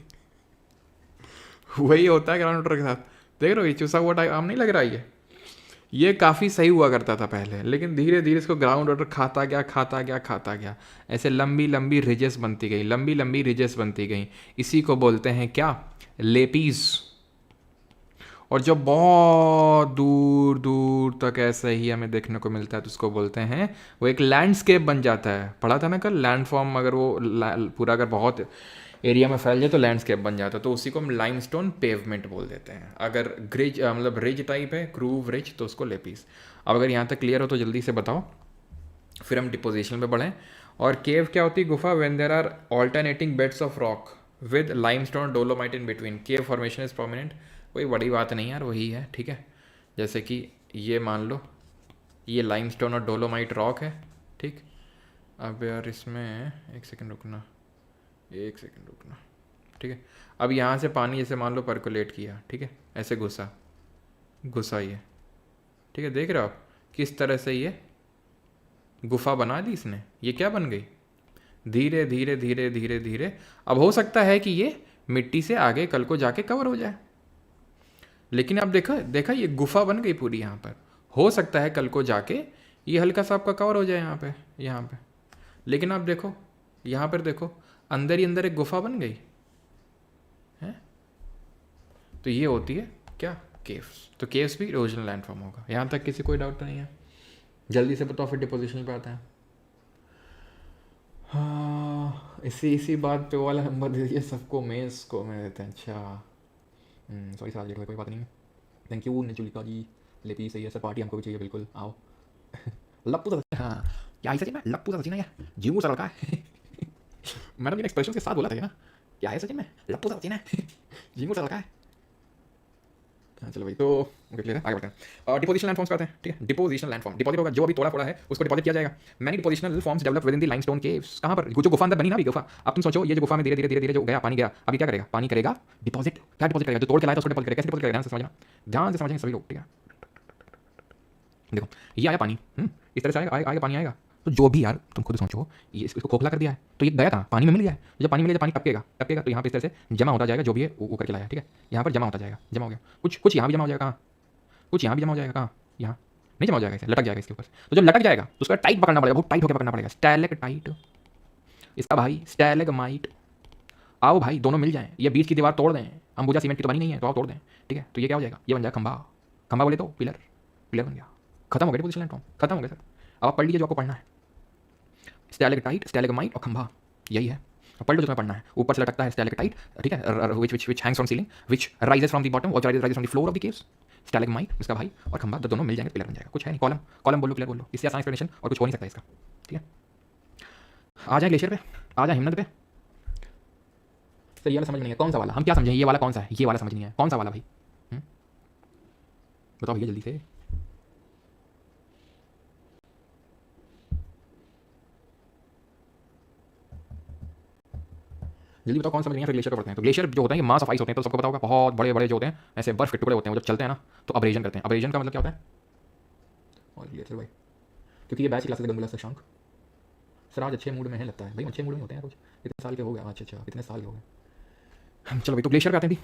वही होता है ग्राउंड वाटर के साथ, देख रहे हो ये चुसा हुआ टाइप आम नहीं लग रहा है, ये काफ़ी सही हुआ करता था पहले, लेकिन धीरे धीरे इसको ग्राउंड वाटर खाता गया, खाता गया, खाता गया, ऐसे लंबी लंबी रिजेस बनती गई, लंबी लंबी रिजेस बनती गई, इसी को बोलते हैं क्या, लेपीज। और जब बहुत दूर दूर तक ऐसे ही हमें देखने को मिलता है, तो उसको बोलते हैं, वो एक लैंडस्केप बन जाता है, पढ़ा था ना कल, लैंडफॉर्म अगर वो पूरा अगर बहुत एरिया में फैल जाए तो लैंडस्केप बन जाता है, तो उसी को हम लाइमस्टोन पेवमेंट बोल देते हैं। अगर ग्रिज मतलब रिज टाइप है, क्रूव रिज, तो उसको लेपीस। अब अगर यहाँ तक क्लियर हो तो जल्दी से बताओ, फिर हम डिपोजिशन पे बढ़ें। और केव क्या होती है, गुफा, when there are alternating beds of rock with limestone dolomite in between, cave formation is prominent. कोई बड़ी बात नहीं यार, वही है, ठीक है। जैसे कि ये मान लो ये लाइमस्टोन और डोलोमाइट रॉक है, ठीक। अब यार इसमें एक सेकंड रुकना, एक सेकंड रुकना, ठीक है। अब यहाँ से पानी जैसे मान लो परकोलेट किया, ठीक है, ऐसे घुसा घुसा ये, ठीक है, देख रहे हो आप किस तरह से ये गुफा बना दी इसने, ये क्या बन गई? धीरे धीरे धीरे धीरे धीरे अब हो सकता है कि ये मिट्टी से आगे कल को जाके कवर हो जाए, लेकिन अब देखा देखा ये गुफा बन गई पूरी यहाँ पर। हो सकता है कल को जाके ये हल्का सा आपका कवर हो जाए यहाँ पे, लेकिन आप देखो यहाँ पर देखो अंदर ही अंदर एक गुफा बन गई है। तो ये होती है क्या? केव्स। तो केव्स भी इरोजनल लैंडफॉर्म होगा। यहाँ तक किसी कोई डाउट नहीं है? जल्दी से बताओ, फिर डिपोजिशन पे आते हैं। हाँ, इसी बात पे वाला नंबर दे दीजिए सबको, मेस को मैं देते हैं। अच्छा सॉरी सर, कोई बात नहीं। थैंक यू नेचुलिका जी। लेपी सही है सर, पार्टी हमको भी चाहिए, बिल्कुल आओ। लप्पू सर, हाँ क्या है सचिन में? लप्पू सर सचिन है या जीमू सर का है? मैडम ने एक्सप्रेशन के साथ बोला था ना, क्या है सचिन में? लप्पू सर सचिन है, जीमू सर का है। हाँ चलो भाई, तो क्लियर है, आगे बढ़ते हैं। डिपोजिशनल लैंडफॉर्म्स करते हैं, ठीक है। डिपोजिशनल लैंडफॉर्म डिपॉजिट होगा, जो अभी तोड़ा फोड़ा है उसको डिपॉजिट किया जाएगा। Many depositional forms develop with in the limestone caves. कहाँ पर? जो गुफा अंदर बनी ना, अभी गुफा। अब तुम सोचो, ये जो गुफा में धीरे धीरे धीरे धीरे जो गया पानी गया, अभी क्या करेगा? पानी करेगा डिपॉजिट। क्या डिपॉजिट करेगा? जो तोड़ के लाया था उसको डिपॉजिट करेगा। कैसे डिपॉजिट करेगा? ध्यान से समझेंगे सभी लोग, ठीक है। देखो ये आया पानी, इस तरह से आएगा पानी आएगा। तो जो भी यार तुम खुद सोचो, ये इसको खोखला कर दिया है, तो ये गया था पानी में मिल गया है। जब पानी मिल गया, पानी टपकेगा तो यहाँ पे इस तरह से जमा होता जाएगा, जो भी है वो करके लाया, ठीक है। यहाँ पर जमा होता जाएगा, जमा हो गया। कुछ यहाँ भी जमा हो जाएगा, कहाँ? कुछ यहाँ भी जमा हो जाएगा, कहाँ? यहाँ नहीं जमा हो जाएगा, इसे लटक जाएगा इसके ऊपर। तो जब लटक जाएगा तो उसका टाइट पकड़ना पड़ेगा, बहुत टाइट होकर पकड़ना पड़ेगा। स्टैलेक्टाइट इसका भाई, स्टैलेग्माइट। आओ भाई दोनों मिल जाएं, ये बीच की दीवार तोड़ दें। अंबुजा सीमेंट की तो बनी नहीं है, तो आओ तोड़ दें, ठीक है। तो ये क्या हो जाएगा? ये बन जाएगा खंभा। खंभा बोले तो पिलर, पिलर बन गया। खत्म हो गया डिपोजिशन लैंडफॉर्म, खत्म हो गया सर। अब आप पढ़ लीजिए जो आपको पढ़ना है। स्टैलेक्टाइट, स्टैलेग्माइट और खंभा, यही है। पढ़ लो जो तुम्हें पढ़ना है। ऊपर से लटकता है स्टैलेक्टाइट, ठीक है, which hangs from ceiling, which rises from the bottom और rises from the floor of the caves. Stalagmite इसका भाई और खंभा, दोनों मिल जाएंगे, पिलर बन जाएगा। कुछ है नहीं, कॉलम कॉलम बोलो, पिलर बोलो, इससे आसान एक्सप्लेनेशन और कुछ हो नहीं सकता इसका, ठीक है। आ जाए ग्लेशियर पे, आ जाए हिमनद पे। सर ये वाला समझ नहीं है, कौन सा वाला? हम क्या समझें? ये वाला कौन सा है? ये वाला समझ नहीं है, कौन सा वाला भाई? बताओ भैया जल्दी से। जल्दी बताओ कौन समझ नहीं है, फिर ग्लेशियर पे पढ़ते हैं। तो ग्लेशियर जो होता है, ये मास ऑफ आइस होते हैं, तो सबको पता होगा, बहुत बड़े बड़े जो होते हैं ऐसे बर्फ के टुकड़े होते हैं, वो जब चलते हैं ना तो अब्रेजन करते हैं। अब्रेजन का मतलब क्या होता है? और ग्लेशियर भाई, क्योंकि ये बैच क्लासेस गंगुला से शौक। सर आज अच्छे मूड में है लगता है भाई, अच्छे मूड में होते हैं कुछ। कितने साल के हो गए? अच्छा कितने साल के हो गए? चलो भाई, तो ग्लेशियर पे आते हैं भी।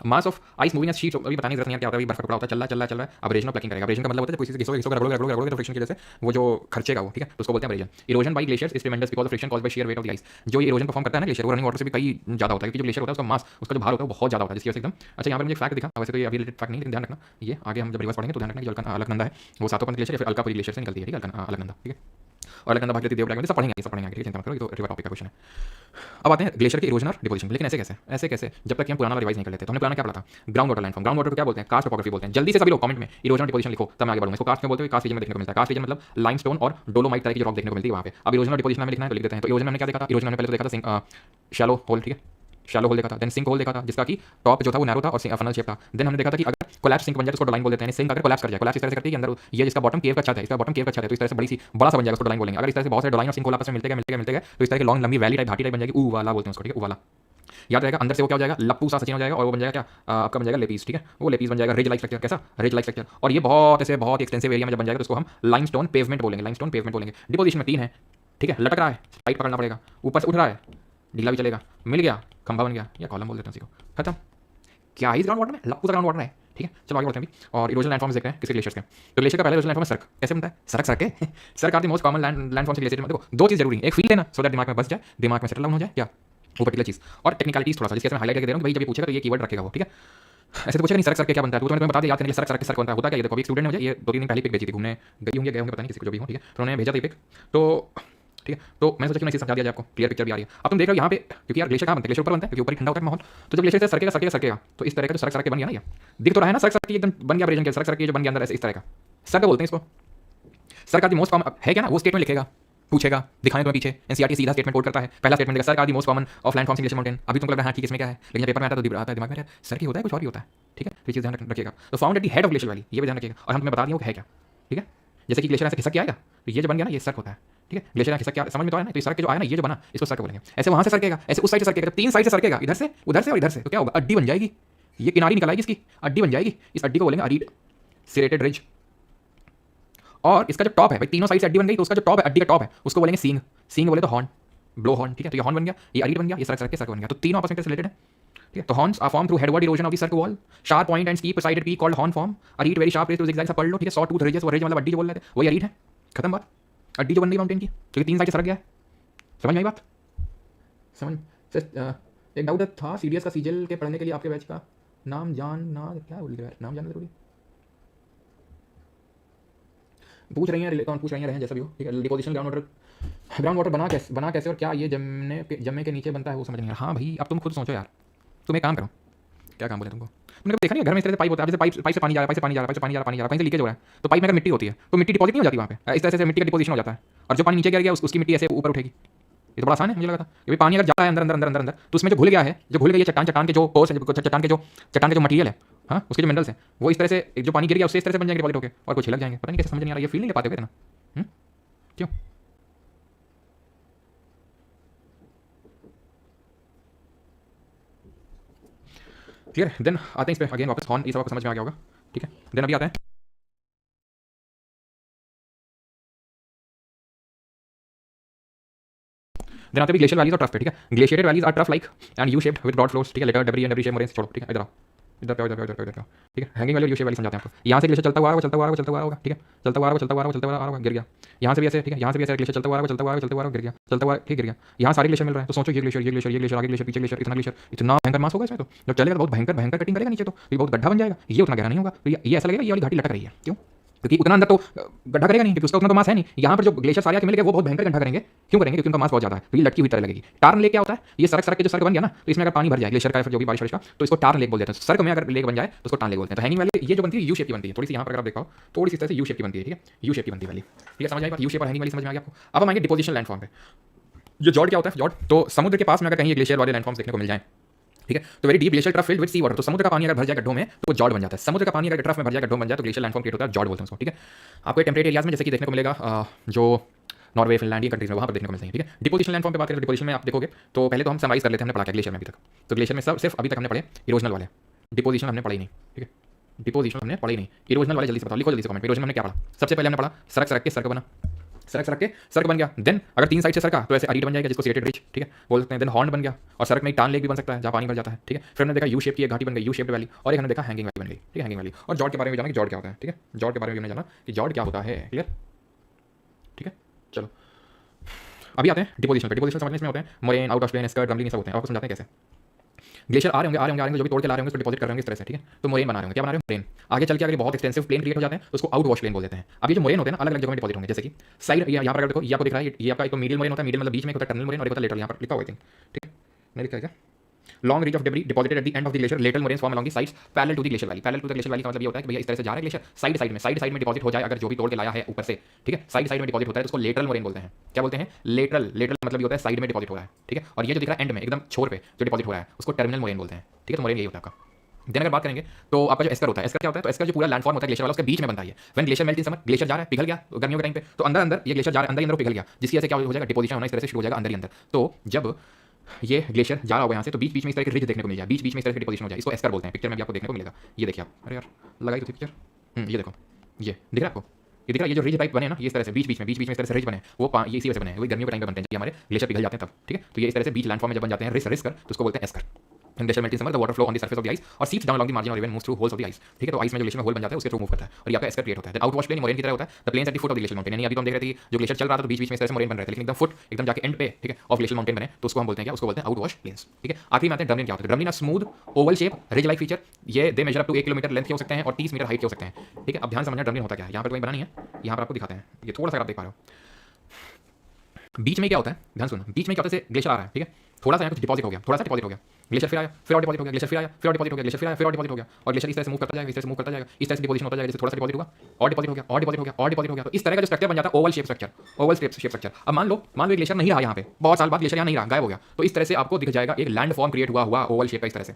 Mass of ice moving as sheet, अभी बताने की जरूरत नहीं है क्या होता है। बर्फ का टुकड़ा होता है, चल रहा है, अब्रेजन और प्लकिंग करेगा। अब्रेजन का मतलब होता है कोई चीज़ घिसोगे रगड़ोगे तो फ्रिक्शन की वजह से वो जो खर्चेगा वो, ठीक है, तो उसको बोलते हैं abrasion. Erosion bye glaciers is ट्रेमेंडस because of friction caused by shear weight of the ice. जो ये इरोजन परफॉर्म करता है ना ग्लेशियर, वो रनिंग वाटर से भी कई ज़्यादा होता है, क्योंकि जो ग्लेशियर होता है उसका मास, उसका जो भार होता है वो बहुत ज़्यादा होता है, जिसकी वजह से एकदम। अच्छा यहाँ पर मुझे फैक्ट दिखा, वैसे तो ये अभी रिलेटेड फैक्ट नहीं, लेकिन ध्यान रखना ये आगे हम जब रिवर्स पढ़ेंगे तो ध्यान रखना कि जो अलकनंदा है वो सातों ग्लेशियर या फिर अलकापुरी ग्लेशियर से निकलती है, ठीक है, अलकनंदा, ठीक है। और अलकनंदा भागीरथी देवप्रयाग, सब पढ़ेंगे, सब पढ़ेंगे, ठीक है, चिंता मत करो, ये तो रिवर टॉपिक का क्वेश्चन है। अब आते हैं ग्लेशियर के इरोजन और डिपोजिशन। लेकिन ऐसे कैसे जब तक कि हम पुराना रिवाइज नहीं कर लेते। तो हमने पुराना क्या पढ़ा था? Ground water landform. Ground water को क्या बोलते हैं? कास्ट टोपोग्राफी बोलते हैं। जल्दी से सभी लोग कमेंट में इरोजन और डिपोजिशन लिखो, तब मैं आगे बढ़ूंगा। इसको कास्ट में बोलते हैं, कास्ट रीजन में देखने को मिलता है। कास्ट रीजन मतलब लाइमस्टोन और डोलोमाइट तरह की जो रॉक देखने को मिलती है वहाँ पे। अब इरोजन और डिपोजिशन में लिखना है तो लिख देते हैं। तो इरोजन में हमने क्या देखा था? इरोजन में पहले तो देखा था शैलो होल, ठीक है, शैलो होल देखा था। देन सिंक होल देखा था, जिसका कि टॉप जो था वो नैरो था और फनल शेप था। देन हमने देखा था कि अगर कोलैप्स सिंक बन जाए तो उसको डोलाइन बोल देते हैं। सिंक अगर कोलैप्स कर जाए, कोलैप्स इस तरह से करती है कि अंदर ये जिसका बॉटम केव का छत है, इसका बॉटम केव का छत है, तो इस तरह से बड़ा सा बन जाएगा, उसको डोलाइन बोलेंगे। अगर इस तरह से बहुत सारे डोलाइन और सिंक होल आपस में मिलते गए तो इस तरह की लॉन्ग लंबी वैली टाइप, घाटी टाइप बन जाएगी, ऊ वाला बोलते हैं उसको, ठीक है, ऊ वाला याद रहेगा। अंदर से वो क्या हो जाएगा? लप्पू सा सचिन हो जाएगा और वो बन जाएगा क्या? आपका बन जाएगा लेपीस, ठीक है, वो लेपीस बन जाएगा। रिज लाइक स्ट्रक्चर, कैसा? Ridge like structure. और ये बहुत एक्सटेंसिव एरिया में जब बन जाएगा तो उसको हम लाइमस्टोन पेवमेंट बोलेंगे, लाइमस्टोन पेवमेंट बोलेंगे। डिपोजिशन में 3 है, ठीक है, लटक रहा है, टाइट पकड़ना पड़ेगा, ऊपर से उठ रहा है, ढीला भी चलेगा, मिल गया, खंभा बन गया, या कॉलम बोल देते हैं उसी को, खत्म। क्या है इस ग्राउंड वाटर में? लप्पू सा ग्राउंड वाटर है, ठीक है। चलो आगे बढ़ते हैं अभी। और इरोजन लैंडफॉर्म्स देख रहे हैं किसके ग्लेशियर्स के। तो ग्लेशियर का पहला इरोजन लैंडफॉर्म है सर्क। कैसे बनता है? सर्क के cirque are the most common landforms glacier में। देखो दो चीज जरूरी है, एक फील लेना सो दैट दिमाग में बस जाए, दिमाग में सेटल डाउन हो जाए, क्या वो पर्टिकुलर चीज, और टेक्निकलिटीज थोड़ा सा जिसके मैं हाईलाइट करके दे रहा हूं कि भाई जब ये पूछेगा तो ये कीवर्ड रखेगा वो, ठीक है। ऐसे तो पूछेगा नहीं सर्क क्या बनता है, तो मैंने तुम्हें बता दिया, याद करने के लिए सर्क बनता है। होता क्या? ये देखो अभी स्टूडेंट ने मुझे ये 2-3 दिन पहले पिक भेजी थी, घूमने गए होंगे पता नहीं किसी को जो भी हो, ठीक है, तो उन्होंने भेजा था पिक, तो ठीक है, तो मैंने सोचा कि मैं इसे समझा दिया जाए आपको, क्लियर पिक्चर भी आ रही है। अब तुम देख रहे हो यहाँ पे, क्योंकि यार ग्लेशियर कहाँ बनता है? ग्लेशियर ऊपर बनता है क्योंकि ऊपर ही ठंडा होता है माहौल। तो जब ग्लेशियर से सरकेगा तो इस तरह का जो सर्क के बन गया ना, ये दिख तो रहा है ना, सर्क एकदम बन गया, अब्रेजन के सर्क जो बन गया अंदर ऐसे इस तरह का सर्क बोलते हैं इसको। सर्क का द मोस्ट कॉमन है क्या ना, वो स्टेटमेंट लिखेगा, पूछेगा, दिखाने तुम्हें पीछे एनसीईआरटी सीधा स्टेटमेंट कोट करता है। पहला स्टेटमेंट देगा, cirque are the most common of landforms in glacier mountain. अभी तुमको लग रहा है हाँ ठीक है इसमें क्या है, लेकिन पेपर में आता है दिमाग में सर्क ही होता है, कुछ और भी होता है, ठीक है, तो ये चीज़ ध्यान रखिएगा। तो found at the head of glacier valley, ये भी ध्यान रखिएगा, और हम तुम्हें बता दिया है क्या, ठीक है। जैसे कि ग्लेशियर ऐसे खिसक के आएगा तो ये जो बन गया ना ये सर्क होता है, ठीक है। ग्लेशियर खिसक के समझ में तो आया ना, तो सर्क जो आया ना ये जो बना इसको सर्क बोलेंगे। ऐसे वहां से सरकेगा, ऐसे उस साइड से सरकेगा, 3 साइड से सरकेगा, इधर से उधर से और इधर से, तो क्या होगा? अड्डी बन जाएगी, ये किनारी निकल आएगी, इसकी अड्डी बन जाएगी। इस अड्डी को बोलेंगे अरीड सिरेटेड रिज। और इसका जो टॉप है भाई, तीनों साइड से अड्डी बन गई, तो उसका जो टॉप है, अड्डी का टॉप है, उसको बोलेंगे सींग। सींग बोले तो हॉर्न, ब्लो हॉर्न, ठीक है। तो ये हॉर्न बन गया, ये अरीट बन गया, ये सरक सरक के सर्क बन गया। तो तीनों आपस में रिलेटेड है, ठीक है। तो horns are form through headward erosion of the cirque wall, sharp point and steep sided peak called horn form. Arete very sharp ridge to zigzag, सब पढ़ लो, ठीक है। सॉ टूथ रेजेस, वो रेज मतलब अड्डी जो बोल रहे थे वही अरीट है, खत्म बात। अड्डी जो बन गई माउंटेन की, क्योंकि तीन साइड से सरक गया है। समझ में आई बात? समझ सर। एक डाउट था, सीडीएस का सीजल के पढ़ने के लिए आपके बैच का नाम जानना, क्या बोल रहे हैं, नाम जानना जरूरी पूछ रही हैं, पूछ रही हैं जैसा भी हो, ठीक है। डिपोजिशन ग्राउंड वाटर बना कैसे और क्या ये जमे के नीचे बनता है, वो समझ नहीं आ रहा। हाँ भाई, अब तुम खुद सोचो यार, तुम एक काम करो। क्या काम बोले तुमको? तुमने कभी देखा नहीं, घर में इस तरह से पाइप होता है, जैसे पाइप से पानी जा रहा है, पाइप से पानी जा रहा है, पाइप से पानी जा रहा है, पानी जा रहा है, कहीं से लीकेज हो रहा है, तो पाइप में अगर मिट्टी होती है तो मिट्टी डिपॉजिट नहीं हो जाती वहाँ पे, इस तरह से मिट्टी का डिपोजिशन हो जाता है, और जो पानी नीचे गिर गया उसकी मिट्टी ऐसे ऊपर उठेगी। ये तो बड़ा आसान है, मुझे लगा था कि पानी अगर जाता है अंदर अंदर अंदर अंदर अंदर, तो उसमें जो घुल गया है, जो घुल गई है चट्टान के जो पोर्स है, चट्टान के जो मटेरियल है, हाँ, उसके जो मिनरल्स हैं, वो इस तरह से जो पानी गिर गया उससे इस तरह से बन जाएंगे डिपॉजिट होकर, और कुछ छिलक जाएंगे। पता नहीं कैसे, समझ नहीं आ रहा, ये फील नहीं ले पाते हो इतना, क्यों? क्लियर? देन आते हैं इस पे अगेन वापस, हॉर्न ये सब आपको समझ में आ गया होगा, ठीक है। देन अभी आते हैं देन आते हैं ग्लेशियर वैलीज और ट्रफ पे, ठीक है। Glaciated valleys are trough like and U shaped with broad floors, ठीक है। Lateral debris and every shape moraines, छोड़ो, ठीक है। इधर आओ, इधर पे आओ, इधर पे आओ, इधर पे आओ, इधर पे आओ, ठीक है। Hanging valley U shape valley समझाते हैं आपको। यहाँ से ग्लेशियर चलता हुआ आ रहा होगा, चलता हुआ आ रहा होगा, चलता हुआ आ रहा होगा, ठीक है। चलता हुआ आ रहा होगा, चलता हुआ आ रहा होगा, चलता हुआ आ रहा होगा, गिर गया। यहाँ से भी ऐसे, ठीक है। यहाँ से भी ऐसे ग्लेशियर चलता हुआ आ रहा होगा, चलता हुआ आ रहा होगा, चलता हुआ आ रहा होगा, गिर गया, चलता हुआ, ठीक, गिर गया। यहाँ सारे ग्लेशियर मिल रहे हैं, तो सोचो ये ग्लेशियर, ये ग्लेशियर, ये ग्लेशियर, आगे ग्लेशियर, पीछे ग्लेशियर, इतना ग्लेशियर, इतना भयंकर मास होगा इसमें। तो जब चलेगा बहुत भयंकर भयंकर कटिंग करेगा नीचे, तो ये बहुत गड्ढा बन जाएगा। ये उतना गहरा नहीं होगा, तो ये ऐसा लगेगा ये वाली घाटी लटक रही है, क्यों? क्योंकि उतना अंदर तो गड्ढा करेगा नहीं, क्योंकि उसका उतना तो मास है नहीं। यहाँ पर जो ग्लेशियर सारे आके मिल गए वो बहुत भयंकर गड्ढा करेंगे, क्यों करेंगे? क्योंकि उनका मास बहुत ज्यादा है, तो ये लटकी हुई तरह लगेगी। टार्न लेक क्या होता है? ये सरक सरक के जो सर्क बन गया ना, तो इसमें अगर पानी भर जाए ग्लेशियर का, जो भी बारिश का, तो इसको टार्न लेक बोल देते हैं। सर्क में अगर लेक बन जाए तो उसको टार्न लेक बोलते हैं। तो हैंगिंग वैली ये जो बनती है यू शेप की बनती है, थोड़ी सी यहाँ पर अगर आप देखो, थोड़ी सी तरह से यू शेप की बनती है, ठीक है। यू शेप की बनती है वैली, ठीक है। समझ आई बात? यू शेप और हैंगिंग वैली समझ में आ गया आपको? अब हम आएंगे डिपोजिशन लैंडफॉर्म पे। ये जॉर्ड क्या होता है? जॉर्ड तो समुद्र के पास में अगर कहीं ग्लेशियर वाले लैंडफॉर्म्स देखने को मिल जाए, ठीक है, तो very deep glacier trough filled with sea water, तो समुद्र का पानी अगर भर जाए गड्ढों में तो वो जॉर्ड बन जाता है। समुद्र का पानी अगर ट्रफ में भर जाए गड्ढों बन जाए तो ग्लेशियर लैंडफॉर्म क्रिएट होता है, जॉर्ड बोलते हैं उसको, ठीक है। आपको टेम्परेट एरियाज में जैसे कि देखने को मिलेगा जो नॉर्वे, फिनलैंड, ये कंट्रीज में वहाँ पर देखने को मिलते हैं, ठीक है। डिपोजिशन लैंडफॉर्म पे बात करें तो डिपोजिशन में आप देखोगे तो पहले तो हम समराइज कर लेते हैं, हमने पढ़ा क्या ग्लेशियर में अभी तक। तो ग्लेशियर में सब सिर्फ अभी तक हमने पढ़े इरोजनल वाले, डिपोजिशन हमने पढ़ी नहीं, ठीक है। डिपोजिशन हमने पढ़ी नहीं, इरोजनल वाले जल्दी से बताओ, लिखो जल्दी से कमेंट। इरोजन हमने क्या पढ़ा? सबसे पहले हमने पढ़ा सरक सरक के सर्क बना, सरक सरक के सर्क बन गया। देन अगर तीन साइड से सरका तो ऐसे अरीट बन जाएगा, जिसको सेटेड रिच, ठीक है, बोल सकते हैं। देन हॉर्न बन गया, और सर्क में एक टान लेक भी बन सकता है जहाँ पानी भर जाता है, ठीक है। फिर हमने देखा यू शेप की एक घाटी बन गई, यू शेप्ड वैली, और एक हमने देखा हैंगिंग वैली बन गई, ठीक है, हैंगिंग वैली। और जॉर्ड के बारे में जाना कि जॉर्ड क्या होता है, ठीक है। जॉर्ड के बारे में हमने जाना कि जॉर्ड क्या होता है, क्लियर, ठीक है। चलो अभी आते हैं डिपोजिशन पे। डिपोजिशन समझने इसमें होते हैं moraine, out of plain, esker, rumbling, सब होते हैं। आपको समझाते हैं कैसे। ग्लेशियर आ रहे होंगे जो भी तोड़ के ला रहे होंगे, उसको डिपॉजिट कर रहे होंगे इस तरह से, ठीक है। तो मोरेन बना रहे होंगे, क्या बना रहे हैं? मोरेन। आगे चल के अगर बहुत एक्सटेंसिव प्लेन क्रिएट हो जाते हैं तो उसको आउट वॉश प्लेन बोल देते हैं। अब ये जो मोरेन होते हैं ना, अलग अलग जगह में डिपॉजिट होंगे, जैसे कि साइड यहाँ पर अगर देखो, ये आपको दिख रहा है, ये आपका एक मीडियल मोरेन होता है, मीडियल मतलब बीच में होता है टनल मोरेन, और एक होता है लेटरल, यहाँ पर लिखा हुआ है, ठीक है, नहीं लिखा है क्या? Long reach of debris deposited at the end of the glacier, lateral moraines form along the sides parallel to the glacier valley. Parallel to the glacier valley का मतलब ये होता है कि भैया इस तरह से जा रहा है ग्लेशियर, साइड में डिपॉजिट हो जाए अगर जो भी तोड़ के लाया है ऊपर से, ठीक है, साइड में डिपॉजिट होता है तो उसको लेटरल मोरेन बोलते हैं। क्या बोलते हैं? लेटरल। लेटरल मतलब ये होता है साइड में डिपॉजिट हो रहा है, ठीक है। और ये जो दिख रहा है एंड में एकदम छोर पे जो डिपॉजिट हो रहा है उसको टर्मिनल मोरेन बोलते हैं, ठीक है। तो मोरेन यही होता है आपका। देन अगर बात करेंगे तो आपका जो एस्कर होता है, एस्कर क्या होता है? तो एस्कर जो पूरा लैंडफॉर्म होता है ग्लेशियर वाला, उसके बीच में बनता है। When glacier melt in summer, glacier जा रहा है, पिघल गया गर्मियों के टाइम पे, तो अंदर अंदर ये ग्लेशियर जा रहा है, अंदर ही अंदर पिघल गया, जिसकी वजह से क्या हो जाएगा? डिपोजिशन होना इस तरह से शुरू हो जाएगा अंदर ही अंदर। तो जब ये ग्लेशियर जा रहा होगा यहाँ से, तो बीच बीच में इस तरह के रिज देखने को मिल जाए, बीच बीच में इस तरह की डिपोजिशन हो जाए, इसको एस्कर बोलते हैं। पिक्चर में भी आपको देखने को मिलेगा, ये देखिए आप, अरे यार लगाई तो थी पिक्चर, ये देखो, ये दिख रहा है आपको, ये दिख रहा है, ये जो रिज टाइप बने ना, ये इस तरह से बीच बीच में इस तरह से रिज बने, वो ये इसी वजह से बने, वो गर्मियों के टाइम पे बनते हैं, हमारे ग्लेशियर पिघल जाते हैं तब, ठीक है। तो ये इस तरह से बीच लैंडफॉर्म में जब बन जाते हैं रिस कर, तो उसको बोलते हैं esker. Glacier melt in summer, the water flow on the surface of the ice और सीप्स डाउन अलोंग द मार्जिन और even moves through holes of the ice, ठीक है। तो आइस में जो ग्लेशियर में होल बन जाता है उसके थ्रू मूव करता है, और ये आपका एस्कर क्रिएट होता है। Then outwash plain moraine की तरह होता है, the plains at the foot of the glacier mountain, यानी अभी तो हम देख रहे थे जो ग्लेशियर चल रहा था तो बीच बीच में इस तरह से मोरेन बन रहे थे, लेकिन एकदम फुट एकदम जाके एंड पे, ठीक है, ऑफ ग्लेशियर माउंटेन बने, तो उसको हम बोलते हैं क्या? उसको बोलते हैं आउट वॉश प्लेन्स, ठीक है। आखिरी में आते हैं ड्रमलिन। क्या होता है? Drumlin smooth oval shape ridge like feature, ये they measure up to 1 kilometre length के हो सकते हैं और 30 मीटर हाइट के हो सकते हैं, ठीक है। अब ध्यान समझना ड्रमलिन होता क्या है। यहाँ पर कोई बना नहीं है, यहाँ पर आपको दिखाते हैं, ये थोड़ा सा आप देख पा रहे हो, बीच में क्या होता है, ध्यान सुनना, बीच में क्या होता है? ग्लेशियर आ रहा है, ठीक है, थोड़ा सा यहाँ कुछ डिपॉजिट हो गया, थोड़ा सा डिपॉजिट हो गया, ग्लेशियर फिर आया, फिर और डिपॉजिट हो गया, ग्लेशियर फिर आया, फिर और डिपॉजिट हो गया, ग्लेशियर फिर आया, फिर और डिपॉजिट हो गया, और ग्लेशियर इस तरह से मूव करता जाएगा, इस तरह से मूव करता जाएगा, इस तरह से डिपोजिशन होता जाएगा, जैसे थोड़ा सा डिपॉजिट हुआ और डिपॉजिट हो गया और डिपॉजिट हो गया और डिपॉजिट हो गया, तो इस तरह का जो स्ट्रक्चर बन जाता है Oval shape structure, Oval shape structure. अब मान लो ग्लेशियर नहीं रहा यहाँ पे, बहुत साल बाद ग्लेशियर यहाँ नहीं रहा, गायब हो गया, तो इस तरह से आपको दिख जाएगा एक लैंड फॉर्म क्रिएट हुआ ओवल शेप का, इस तरह से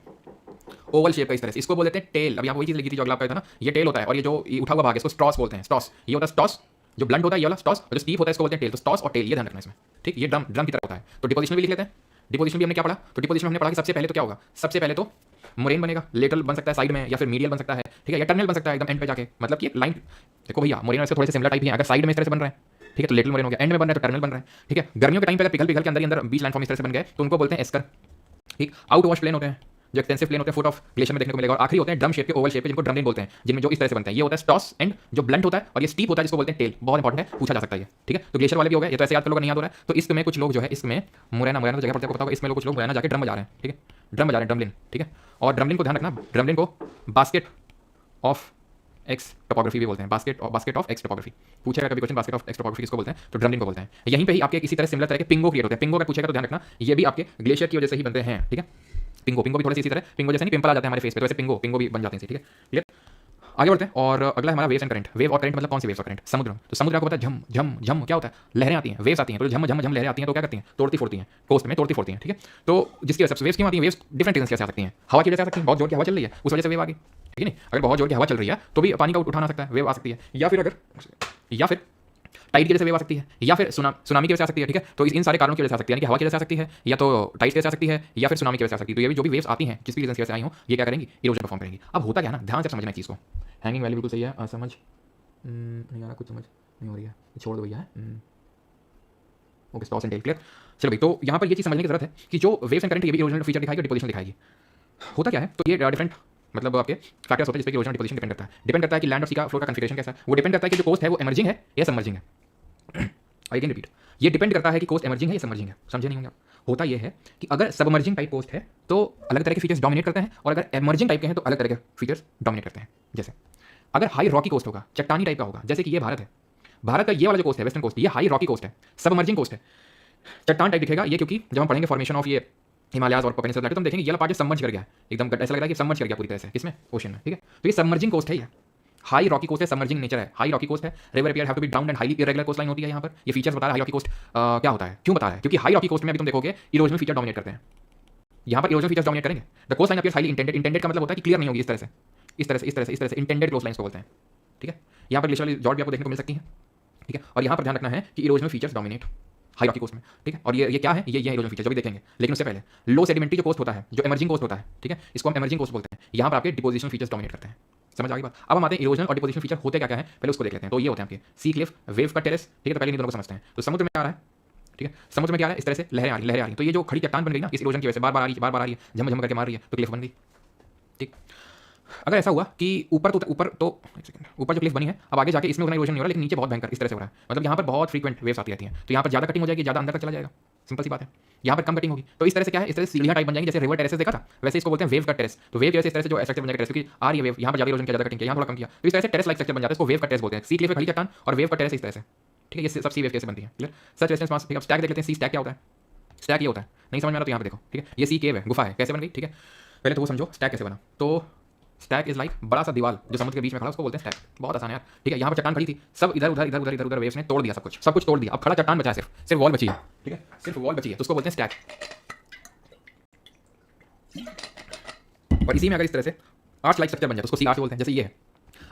ओवल शेप का, इस तरह से। इसको बोलते हैं टेल। अब यहाँ वही चीज लिखी थी जो अगला आपका था ना, ये टेल होता है, और ये जो उठा हुआ भाग है इसको स्ट्रॉस बोलते हैं, स्ट्रॉस। ये होता है स्टॉस, जो ब्लंट होता है ये वाला स्टॉस, और जो स्टीप होता है इसको बोलते हैं टेल। तो स्टॉस और टेल ये ध्यान रखना इसमें, ठीक। ये ड्रम की तरह होता है। तो डिपोजिशन भी लिख लेते हैं। डिपोजिशन भी हमने क्या पढ़ा? तो डिपोजिशन हमने पढ़ा कि सबसे पहले तो क्या होगा? सबसे पहले तो मोरेन बनेगा, लेटरल बन सकता है साइड में, या फिर मीडियल बन सकता है, ठीक है, या टनल बन सकता है एकदम एंड पे जाके, मतलब कि एक लाइन। देखो भैया मोरेन इसके थोड़े से सिमिलर टाइप ही है, अगर साइड में इस तरह से बन रहा है, ठीक है, तो लेटरल मोरेन हो गया, एंड में बन रहा है तो टर्मिनल बन रहा है, ठीक है। गर्मियों के टाइम पे अगर पिघल पिघल के अंदर ही अंदर बीच लैंडफॉर्म इस तरह से बन गए तो उनको बोलते हैं एस्कर, ठीक। आउट वॉश प्लेन होते हैं जो एक्सटेंसिव प्लेन होते हैं, फुट ऑफ ग्लेशियर में देखने को मिलेगा। और आखिरी होते हैं ड्रम शेप के, ओवल शेप के, जिनको ड्रमलिन बोलते हैं, जिनमें जो इस तरह से बनते हैं। ये होता है स्टॉस एंड जो ब्लंट होता है, और ये स्टीप होता है जिसको बोलते हैं टेल। बहुत इंपॉर्टेंट है, पूछा जा सकता है ये, ठीक है। तो ग्लेशियर वाले भी हो गए, ये तो ऐसे याद कर लो नहीं याद हो रहा है। तो इसमें कुछ लोग जो है, इसमें मुरैना मुरैना तो जगह पड़ता है, पता होगा, इसमें लोग कुछ लोग मुरैना जाके ड्रम बजा रहे हैं, ठीक है, ड्रम बजा रहे हैं, ड्रमलिन, ठीक है। और ड्रमलिन को ध्यान रखना, ड्रमलिन को बास्केट ऑफ एक्स टोपोग्राफी भी बोलते हैं, बास्केट ऑफ एक्स टोपोग्राफी। पूछेगा कभी question basket of x topography किसको बोलते हैं, तो ड्रमलिन को बोलते हैं। यहीं पे ही आपके इसी तरह सिमिलर तरह के पिंगो क्रिएट होते हैं। पिंगो का पूछेगा तो ध्यान रखना, ये भी आपके ग्लेशियर की वजह से ही बनते हैं, ठीक है। पिंगो भी थोड़ी सी इसी तरह, पिंगो जैसे नहीं पिंपल आ जाते हैं हमारे फेस पे, तो वैसे पिंगो भी बन जाते हैं, ठीक है, क्लियर। आगे बढ़ते हैं, और अगला हमारा वेव्स एंड करंट। वेव और करंट मतलब कौन सी वेव्स और करंट? समुद्र। तो समुद्र आपको पता है झम झम झम क्या होता है, लहरें आती हैं, वेव्स आती हैं, तो झम झम झम लहरें आती हैं तो क्या करती हैं, तोड़ती फोड़ती हैं, कोस्ट में तोड़ती फोड़ती हैं, ठीक है। तो जिसकी वजह से वेव्स क्यों आती हैं, वेव्स डिफरेंट रीजन से आ सकती हैं। हवा की वजह से आ सकती है, बहुत जोर की हवा चल रही है उस वजह से वेव आ गई, ठीक है नहीं। अगर बहुत जोर की हवा चल रही है तो भी पानी का उठाना सकता है, वेव आ सकती है। या फिर टाइड की वजह से वेव आ सकती है, या फिर सुनामी की वजह से आ सकती है, ठीक है। तो इन सारे कारणों की वजह से आ सकती है, यानी कि हवा की वजह से आ सकती है, या तो टाइड की वजह से आ सकती है, या फिर सुनामी की वजह से आ सकती है। तो ये भी जो भी वेव्स आती हैं, जिस भी रीजन से आई हो, ये क्या करेंगी, इरोजन परफॉर्म करेंगी। अब होता क्या है ना, ध्यान से समझना चीज़ को। हैंगिंग वैल्यू बिल्कुल सही है, समझ नहीं आ रहा, कुछ समझ नहीं हो रही है, छोड़ दो भैया। Okay, stoss and tail, clear. चलो भाई, तो यहाँ पर ये चीज़ समझने की जरूरत है कि जो वेव्स एंड करंट ये भी इरोजनल फीचर दिखाएगी और डिपोजिशन दिखाएगी। होता क्या है, तो ये डिफरेंट मतलब आपके फैक्टर्स होते हैं जिसपे इरोजन डिपोजिशन डिपेंड करता है। डिपेंड करता है कि लैंड और सी का फ्लो का कॉन्फिगरेशन कैसा है। वो डिपेंड करता है कि जो कोस्ट है वो इमर्जिंग है या सबमर्जिंग है। अगेन रिपीट, ये डिपेंड करता है कि कोस्ट इमर्जिंग है या सबमर्जिंग है। समझे नहीं होंगे आप। होता ये है कि अगर सबमर्जिंग टाइप कोस्ट है तो अलग तरह के फीचर्स डोमिनेट करते हैं, और अगर इमर्जिंग टाइप के हैं तो अलग तरह के फीचर्स डोमिनेट करते हैं। जैसे अगर हाई रॉकी कोस्ट होगा, चट्टानी टाइप का होगा, जैसे कि ये भारत है, भारत का ये वाला जो कोस्ट है वेस्टर्न कोस्ट, ये हाई रॉकी कोस्ट है, सबमर्जिंग कोस्ट है, चट्टान टाइप दिखेगा ये, क्योंकि जब हम पढ़ेंगे फॉर्मेशन ऑफ ये हिमालयाज और पेनिनसुला प्लेटो तो हम देखेंगे ये वाला पार्ट सबमर्ज कर गया है, एकदम ऐसा लग रहा है कि सबमर्ज कर गया पूरी तरह से, किसमें, ओशन में, ठीक है। तो ये सबमर्जिंग कोस्ट है, ये हाई रॉकी कोस्ट है, सबमर्जिंग नेचर है, हाई रॉकी कोस्ट है। River appear have to be drowned and highly irregular coast line होती है। यहाँ पर ये फीचर्स बता रहा है हाई रॉकी कोस्ट क्या होता है, क्यों बता रहा है, क्योंकि हाई रॉकी कोस्ट में अभी तुम देखोगे इरोजनल फीचर डोमिनेट करते हैं। यहाँ पर इरोजनल फीचर्स डोमिनेट करेंगे। The coast line appears highly intended. Intended का मतलब होता है कि क्लियर नहीं होगी, इस तरह से इस तरह से इस तरह से इस तरह से इंटेंडेड कोस्ट लाइन्स को बोलते हैं, ठीक है। यहाँ पर ग्लेशियर जॉर्ज भी आपको देखने को मिल सकती है, ठीक है। और यहाँ पर ध्यान रखना है कि erosional features dominate high rocky coast में, ठीक है। और ये क्या है, ये इरोजन फीचर जो भी देखेंगे। लेकिन उससे पहले लो सेडिमेंट्री जो कोस्ट होता है, जो इमर्जिंग कोस्ट होता है, ठीक है, इसको हम इमर्जिंग कोस्ट बोलते हैं। यहाँ पर आपके डिपोजिशन फीचर्स डोमिनेट करते हैं। समझ आ गई बात। अब हम आते हैं इरोजन और डिपोजिशन फीचर होते क्या क्या है, पहले उसको देख लेते हैं। तो ये होते हैं आपके सी क्लिफ, वेव का टेरेस, ठीक है। तो पहले इन दोनों को समझते हैं। तो समुद्र में आ रहा है, ठीक है, समुद्र में क्या आ रहा है, इस तरह से लहरें आ रही। तो ये जो खड़ी चट्टान बन गई ना, इस इरोजन की वजह से बार बार आ रही है, झम झम करके मार रही है, तो क्लिफ बन गई, ठीक। अगर ऐसा हुआ कि ऊपर एक सेकंड, ऊपर जो क्लिफ बनी है, अब आगे जाके इसमें उतना इरोजन नहीं हो रहा, लेकिन नीचे बहुत भयंकर इस तरह से हो रहा है, मतलब यहाँ पर बहुत फ्रीक्वेंट वेव्स आती रहती हैं, तो यहाँ पर ज़्यादा कटिंग हो जाएगी, ज़्यादा अंदर तक चला जाएगा, सिंपल सी बात है। यहाँ पर कम कटिंग होगी, तो इस तरह से क्या है, इस तरह से सीढ़ियाँ टाइप बन जाएंगी, जैसे रिवर टेरेस देखा था, वैसे इसको बोलते हैं वेव का टेरेस। तो वेव जैसे इस तरह से जो स्ट्रक्चर बन जाएगा टेरेस, क्योंकि आ रही है वेव, यहाँ पर ज़्यादा इरोजन किया, ज़्यादा कटिंग किया, यहाँ थोड़ा कम किया, तो इस तरह से टेरेस लाइक स्ट्रक्चर बन जाता है, इसको वेव का टेरेस बोलते हैं। सी क्लिफ खड़ी चट्टान और वेव का टेरेस इस तरह से, ठीक है। ये सब सी वेव कैसे बनती है, क्लियर। सच रेजिस्टेंस मास, ठीक है। स्टैक देख लेते हैं, सी स्टैक क्या होता है, स्टैक ये होता है, नहीं समझ में आ रहा तो यहाँ पे देखो, ठीक है। ये सी केव है, गुफा है, कैसे बन गई, ठीक है। पहले तो वो समझो स्टैक कैसे बना। तो स्टैक इज लाइक बड़ा सा दीवार जो समुद्र के बीच में खड़ा, उसको बोलते हैं स्टैक। बहुत आसान है यार, ठीक है। यहाँ पर चट्टान खड़ी थी, सब इधर उधर वेव्स ने तोड़ दिया, सब कुछ तोड़ दिया। अब खड़ा चट्टान बचा है, सिर्फ वॉल बची है, ठीक है, सिर्फ वॉल बची है, तो उसको बोलते हैं स्टैक। और इसी में अगर इस तरह से आर्च लाइक स्ट्रक्चर बन जाए तो उसको सी आर्च बोलते हैं, जैसे ये है।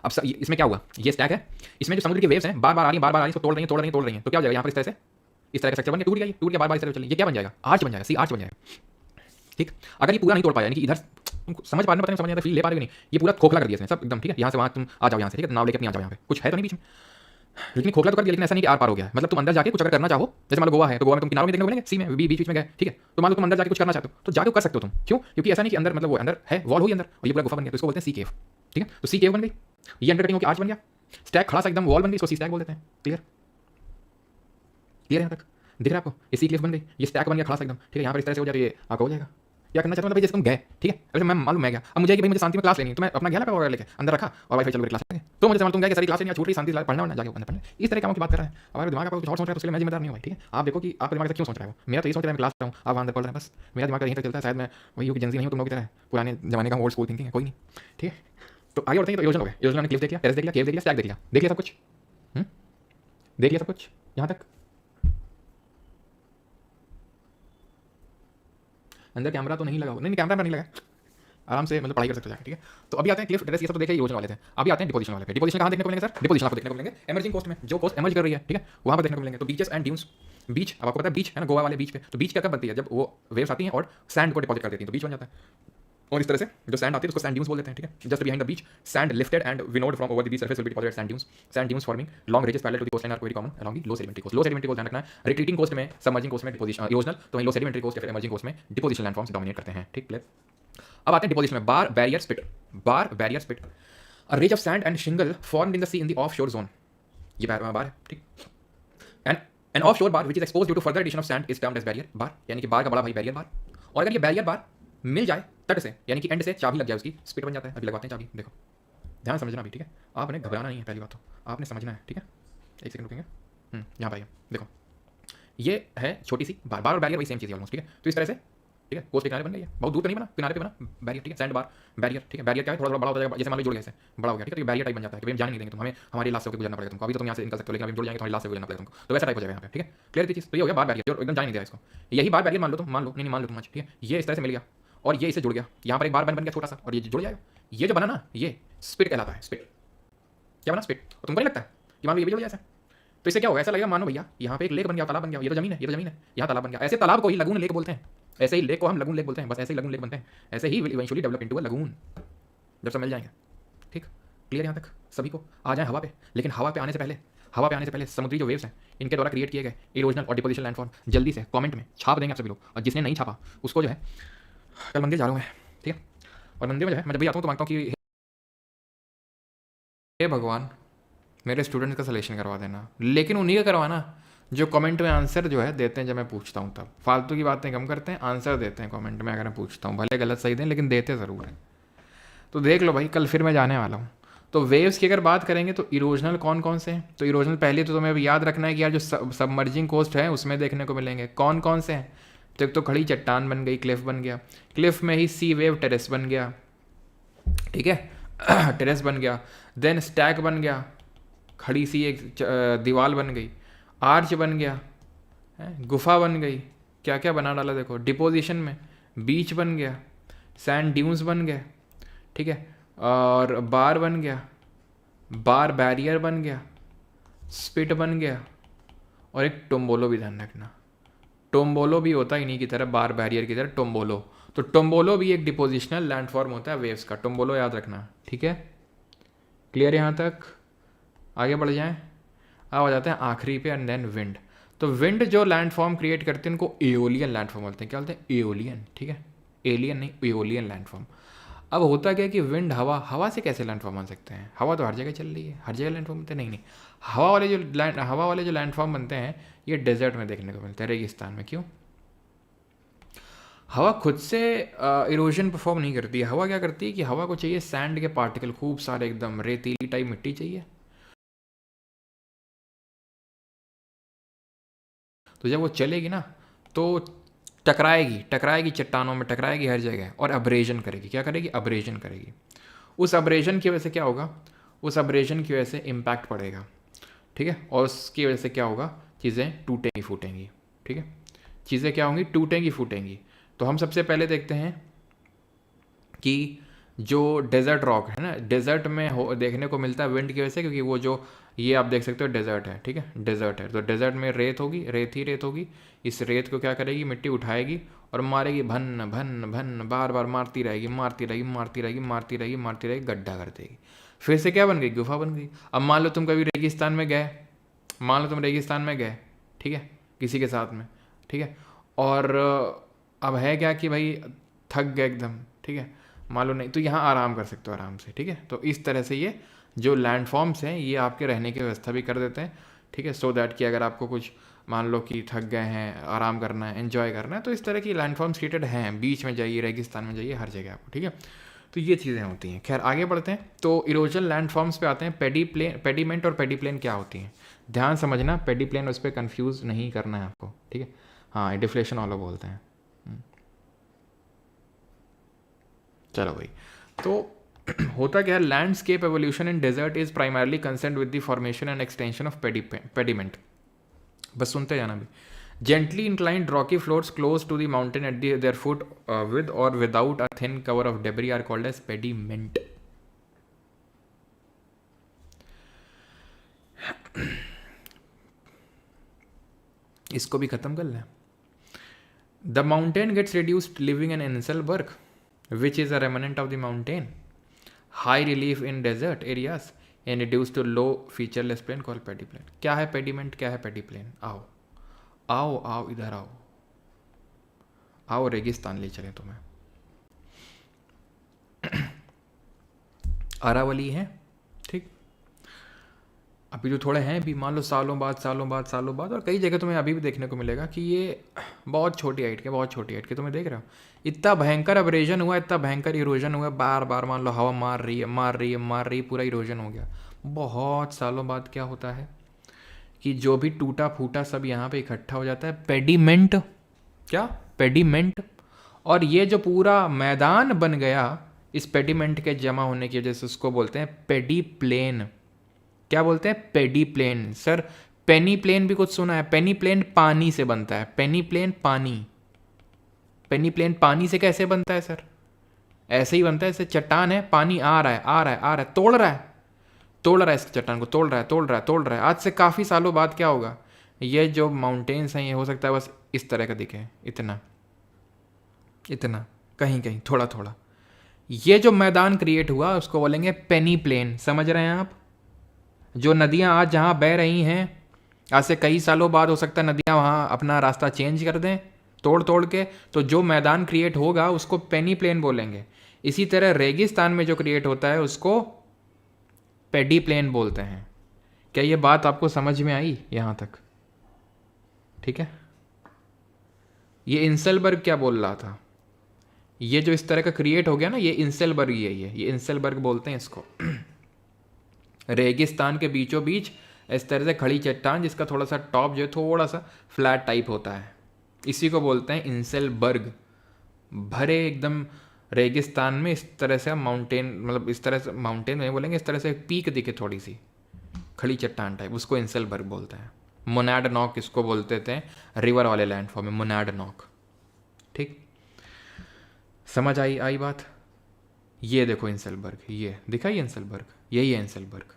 अब इसमें क्या हुआ, ये स्टैक है, इसमें जो समुद्र की वेव्स हैं बार बार आ रही हैं, इसको तोड़ रही हैं, तो क्या हो जाएगा, यहाँ पर इस तरह से इस तरह का स्ट्रक्चर बन गया, टूट गया बार इस तरह चलिए, ये क्या बन जाएगा, आर्च बन जाएगा, सी आर्च बन जाएगा, ठीक। अगर ये पूरा नहीं तोड़ पाया, यानी कि इधर समझ पा रहे पता नहीं समझ आता, फील ले पा रहे नहीं, ये पूरा खोखला कर दिया इसने सब एकदम, ठीक है। यहाँ से वहाँ तुम आ जाओ, यहाँ से, ठीक है, नाव लेकर नहीं आ जाओ, यहाँ पे कुछ है तो नहीं बीच में, लेकिन खोखला तो कर दिया, लेकिन ऐसा नहीं कि आर पार हो गया। मतलब तुम अंदर जाके कुछ अगर करना चाहो, जैसे मान लो गोवा है, तो गोवा में तुम किनारों में देखने को मिलेंगे, सी में बीच में गए, ठीक है। तो मान लो तुम अंदर जाके कुछ करना चाहते हो तो जाके कर सकते हो तुम, क्यों, क्योंकि ऐसा नहीं कि अंदर मतलब वो अंदर है, वॉल हुई अंदर और ये पूरा गुफा बन गया, तो इसको बोलते हैं सी केव, ठीक है। तो सी केव बन गई, ये अंडर कटिंग होकर आर्च बन गया, स्टैक खड़ा सा एकदम वॉल बन गई, इसको सी स्टैक बोल देते हैं, क्लियर यहाँ तक दिख रहा है आपको। ये सी क्लिफ बन गई, ये स्टैक बन गया खड़ा सा एकदम, ठीक है। यहाँ पर इस तरह से हो जाए, ये आपका हो जाएगा। क्या करना चाहता हूँ, जैसे तुम गए, ठीक है, अरे मैं मालूम मैं गया, अब मुझे कि भाई मुझे शांति में क्लास लेनी है, तो मैं अपना गया लैपटॉप वगैरह लेके अंदर रखा और वाईफाई चल रही क्लास लेंगे, तो मुझे समझ तुम गए कि सारी क्लास लेनी है, छूट रही, शांति से पढ़ना जाके अंदर पढ़ना, इस तरह काम की बात कर रहा है। अब दिमाग आपको कुछ और सोच रहा है तो उसके लिए मैं जिम्मेदार नहीं हूँ, ठीक है। आप देखो कि आपका दिमाग क्यों सोच रहा है, मेरा तो ये सोच रहा है मैं क्लास कर रहा हूँ, आप अंदर पढ़ रहे हैं, बस मेरा दिमाग यहीं तक चलता है। शायद मैं वही कि जेंजी नहीं हूँ तुम लोग की तरह, पुराने जमाने का ओल्ड स्कूल थिंकिंग है, कोई नहीं, ठीक है। तो आगे बढ़ते हैं, तो योजना हो गया, योजना ने क्लिफ देख लिया, टेरेस देख लिया, केव देख लिया, स्टैक देख लिया सब कुछ, देख लिया सब कुछ यहाँ तक। अंदर कैमरा तो नहीं लगा, नहीं कैमरा नहीं लगा, आराम से मतलब पढ़ाई कर सकते हो, ठीक है। तो अभी आते हैं क्लिफ टेरेस, ये सब तो देखे योजना वाले थे। अभी आते हैं डिपोजिशन वाले पे। डिपोजिशन कहाँ देखने को मिलेंगे सर, डिपोजिशन आपको देखने को मिलेंगे इमर्जिंग कोस्ट में, जो कोस्ट इमर्ज कर रही है, ठीक है, वहाँ पर देखने को मिलेंगे। तो बीचेस एंड ड्यून्स, बीच अब आपको पता है बीच है ना, गोवा वाले बीच पे, तो बीच क्या कब बनती है, जब वो वेव्स आती हैं और सैंड को डिपॉजिट कर देती हैं, तो बीच बन जाता है। और इस तरह से जो सैंड आती है उसको सैंड ड्यून्स बोल देते हैं, ठीक है। Just behind the beach sand lifted and winnowed from over the beach surface will be deposited sand dunes. Sand dunes forming long ridges parallel to the coastline are very common along the low sedimentary coast. Low sedimentary coast ध्यान रखना है, retreating coast में, submerging coast में deposition erosional, तो वहीं low sedimentary coast या फिर emerging coast में डिपोजिशन लैंडफॉर्म्स डोमिनेट करते हैं, ठीक क्लियर। अब आते हैं डिपोजिशन में, bar barrier spit. Bar barrier spit, a ridge of sand and shingle formed in the sea in the offshore zone. ये बार है, ठीक। And an offshore bar which is expose due to further addition of sand is termed as barrier bar, यानी कि बार का बड़ा भाई barrier बार। और अगर ये बैरियर बार मिल जाए तट से, यानी कि एंड से चाबी लग जाए उसकी, स्पिट बन जाता है। अभी लगवाते हैं चाबी, देखो ध्यान समझना भी, ठीक है। आपने घबराना नहीं है, पहली बात तो आपने समझना है, ठीक है। एक सेकंड रुकेंगे, यहाँ पे देखो ये है छोटी सी बार, बार और बैरियर वही सेम चीज़ है ऑलमोस्ट, ठीक है। तो इस तरह से, ठीक है, कोस्ट के किनारे बन गई है, बहुत दूर तो नहीं बना, किनारे पे बना बैरियर, ठीक है। सैंड बार बैरियर, ठीक है। बैरियर क्या है, थोड़ा बड़ा हो जाएगा, जैसे मान लो जुड़ गया, ऐसे बड़ा हो गया, ठीक है। तो बैरियर टाइप बन जाता है कि हम जाने नहीं देंगे तुम, हमें हमारी लास्ट से गुजरना पड़ेगा तुमको। अभी तो तुम यहाँ से निकल सकते हो, लेकिन अभी जुड़ जाएंगे, तुम्हारी लास्ट से गुजरना पड़ेगा तुमको, तो वैसा टाइप हो जाएगा यहाँ पे, ठीक है। क्लियर थी चीज़। तो ये हो गया बार बैरियर, जो एकदम जाने नहीं दिया इसको। यही बार बैरियर मान लो तुम, मान लो नहीं मान लो तुम, ठीक है। ये इस तरह से मिल गया और ये इससे जुड़ गया, यहाँ पर एक बार बन गया छोटा सा, और ये जुड़ जाएगा। ये जो बना ना, ये स्पिट कहलाता है। स्पिट क्या बना, स्पिट। और तुमको नहीं लगता है कि मान लो ये भी जुड़ गया ऐसा, तो इससे क्या होगा, ऐसा लगेगा मानो भैया यहाँ पे एक लेक बन गया, तालाब बन गया। ये तो जमीन है, ये तो जमीन है, यहाँ तालाब बन गया। ऐसे तालाब को ही लगून लेक बोलते हैं, ऐसे ही लेक को हम लगून लेक बोलते हैं, बस ऐसे ही लगून लेक बनते हैं। ऐसे he will eventually develop into a lagoon, जब सब मिल जाएंगे, ठीक। क्लियर यहाँ तक सभी को। आ जाए हवा पे, लेकिन हवा पे आने से पहले समुद्री जो वेव्स हैं इनके द्वारा क्रिएट किए गए इरोजनल और डिपोजिशन लैंडफॉर्म जल्दी से कमेंट में छाप देंगे आप सभी लोग, और जिसने नहीं छापा उसको जो है, कल मंदिर जा रहा हूँ मैं, ठीक है। और मंदिर में जो है मैं जब भी आता हूँ तो मांगता हूँ कि हे भगवान मेरे स्टूडेंट्स का सिलेक्शन करवा देना, लेकिन उन्हीं का करवाना जो कमेंट में आंसर जो है देते हैं जब मैं पूछता हूँ। तब फालतू की बातें कम करते हैं, आंसर देते हैं कमेंट में अगर मैं पूछता हूँ, भले गलत सही दें लेकिन देते ज़रूर हैं। तो देख लो भाई, कल फिर मैं जाने वाला हूँ। तो वेव्स की अगर बात करेंगे तो इरोजनल कौन कौन से हैं, तो इरोजनल पहले तो तुम्हें याद रखना है कि यार जो सबमर्जिंग कोस्ट है उसमें देखने को मिलेंगे। कौन कौन से हैं, तो एक तो खड़ी चट्टान बन गई, क्लिफ बन गया, क्लिफ में ही सी वेव टेरेस बन गया, ठीक है। टेरेस बन गया, देन स्टैक बन गया, खड़ी सी एक दीवार बन गई, आर्च बन गया, गुफा बन गई, क्या क्या बना डाला देखो। डिपोजिशन में बीच बन गया, सैंड ड्यून्स बन गए, ठीक है। और बार बन गया, बार बैरियर बन गया, स्पिट बन गया, और एक टोम्बोलो भी ध्यान रखना। टोम्बोलो भी होता है इन्हीं की तरह, बार बैरियर की तरह टोम्बोलो। तो टोम्बोलो भी एक डिपोजिशनल लैंडफॉर्म होता है वेव्स का, टोम्बोलो याद रखना, ठीक है। क्लियर यहाँ तक, आगे बढ़ जाएं। अब आ जाते हैं आखिरी पे, एंड देन विंड। तो विंड जो लैंडफॉर्म क्रिएट करते हैं उनको एओलियन लैंडफॉर्म बोलते हैं। क्या बोलते हैं, एओलियन, ठीक है। एलियन नहीं, एओलियन लैंडफॉर्म। अब होता क्या है कि विंड, हवा से कैसे लैंडफॉर्म बन सकते हैं, हवा तो हर जगह चल रही है, हर जगह लैंडफॉर्म बनते हैं, नहीं। हवा वाले जो लैंडफॉर्म बनते हैं ये डेजर्ट में देखने को मिलते हैं, रेगिस्तान में। क्यों, हवा खुद से इरोजन परफॉर्म नहीं करती है। हवा क्या करती है कि हवा को चाहिए सैंड के पार्टिकल, खूब सारे, एकदम रेतीली टाइप मिट्टी चाहिए। तो जब वो चलेगी ना तो टकराएगी चट्टानों में, टकराएगी हर जगह, और अब्रेजन करेगी। क्या करेगी, अब्रेजन करेगी। उस अब्रेजन की वजह से क्या होगा, उस अब्रेजन की वजह से इम्पैक्ट पड़ेगा, ठीक है। और उसकी वजह से क्या होगा, चीज़ें टूटेंगी फूटेंगी, ठीक है। चीज़ें क्या होंगी, टूटेंगी फूटेंगी। तो हम सबसे पहले देखते हैं कि जो डेजर्ट रॉक है ना, डेजर्ट में देखने को मिलता है विंड की वजह से, क्योंकि वो जो ये आप देख सकते हो डेजर्ट है, ठीक है, डेजर्ट है। तो डेजर्ट में रेत होगी, रेत होगी। इस रेत को क्या करेगी, मिट्टी उठाएगी और मारेगी, भन भन भन, बार बार मारती रहेगी, गड्ढा कर देगी। फिर से क्या बन गई, गुफा बन गई। अब मान लो तुम कभी रेगिस्तान में गए, ठीक है, किसी के साथ में, ठीक है। और अब है क्या कि भाई थक गए एकदम, ठीक है, मान लो नहीं, तो यहाँ आराम कर सकते हो आराम से, ठीक है। तो इस तरह से ये जो लैंडफॉर्म्स हैं ये आपके रहने की व्यवस्था भी कर देते हैं, ठीक है। सो दैट कि अगर आपको कुछ मान लो कि थक गए हैं, आराम करना है, एंजॉय करना है, तो इस तरह की लैंडफॉर्म्स क्रिएटेड हैं। बीच में जाइए, रेगिस्तान में जाइए, हर जगह आपको, ठीक है। तो ये चीज़ें होती हैं। खैर आगे बढ़ते हैं। तो इरोजन लैंडफॉर्म्स पे आते हैं। पेडीमेंट और पेडीप्लेन क्या होती हैं, ध्यान समझना। पेडीप्लेन, उस पर कन्फ्यूज़ नहीं करना है आपको, ठीक है। हाँ, डिफ्लेशन वाला बोलते हैं। चलो भाई, तो होता क्या है, landscape evolution in desert is primarily concern with the formation and extension of pediment. बस सुनते जाना भी। Gently inclined rocky floors close to the mountain at their foot with or without a thin cover of debris are called as pediment. इसको भी खत्म कर लें। The mountain gets reduced living an initial work. Which is a remnant of the mountain, high relief in desert areas and reduce to low featureless plain call pediplain. क्या है पेडीमेंट, क्या है पेडी plane? आओ आओ आओ इधर आओ, आओ रेगिस्तान ले चलें तुम्हें। अरावली है, ठीक। अभी जो थोड़े हैं भी, मान लो सालों बाद सालों बाद सालों बाद, और कई जगह तुम्हें अभी भी देखने को मिलेगा कि ये बहुत छोटी हाइट के, बहुत छोटी हाइट के, तुम्हें देख रहे हो इतना भयंकर अब्रेजन हुआ, इतना भयंकर इरोजन हुआ, बार बार मान लो हवा मार रही है मार रही है मार रही है, पूरा इरोजन हो गया। बहुत सालों बाद क्या होता है कि जो भी टूटा फूटा सब यहाँ पे इकट्ठा हो जाता है, पेडीमेंट। क्या? पेडीमेंट। और ये जो पूरा मैदान बन गया इस पेडीमेंट के जमा होने की वजह से, उसको बोलते हैं पेडी प्लेन। क्या बोलते हैं? पेडी प्लेन। सर पेनी प्लेन भी कुछ सुना है? पेनी प्लेन पानी से बनता है, पेनी प्लेन पानी। पेनी प्लेन पानी से कैसे बनता है सर? ऐसे ही बनता है, ऐसे चट्टान है, पानी आ रहा है आ रहा है आ रहा है, तोड़ रहा है तोड़ रहा है, इस चट्टान को तोड़ रहा है तोड़ रहा है तोड़ रहा है। आज से काफ़ी सालों बाद क्या होगा, ये जो माउंटेन्स हैं ये हो सकता है बस इस तरह का दिखे, इतना इतना, कहीं कहीं थोड़ा थोड़ा। ये जो मैदान क्रिएट हुआ उसको बोलेंगे पेनी प्लेन। समझ रहे हैं आप? जो नदियाँ आज जहाँ बह रही हैं, आज से कई सालों बाद हो सकता है नदियाँ वहाँ अपना रास्ता चेंज कर दें तोड़ तोड़ के, तो जो मैदान क्रिएट होगा उसको पेनी प्लेन बोलेंगे। इसी तरह रेगिस्तान में जो क्रिएट होता है उसको पेडी प्लेन बोलते हैं। क्या ये बात आपको समझ में आई यहाँ तक? ठीक है। ये इंसेलबर्ग क्या बोल रहा था, ये जो इस तरह का क्रिएट हो गया ना, ये इंसेलबर्ग ही है, ये इंसेलबर्ग बोलते हैं इसको। रेगिस्तान के बीचों बीच इस तरह से खड़ी चट्टान जिसका थोड़ा सा टॉप जो है थोड़ा सा फ्लैट टाइप होता है, इसी को बोलते हैं इंसेलबर्ग। भरे एकदम रेगिस्तान में इस तरह से माउंटेन, मतलब इस तरह से माउंटेन नहीं बोलेंगे, इस तरह से पीक दिखे थोड़ी सी खड़ी चट्टान टाइप, उसको इंसेलबर्ग बोलते हैं। मोनाडनॉक इसको बोलते थे रिवर वाले लैंडफॉर्म में, मोनाडनॉक। ठीक, समझ आई बात? ये देखो इंसेलबर्ग, ये दिखा ही इंसेलबर्ग, यही है इंसेलबर्ग।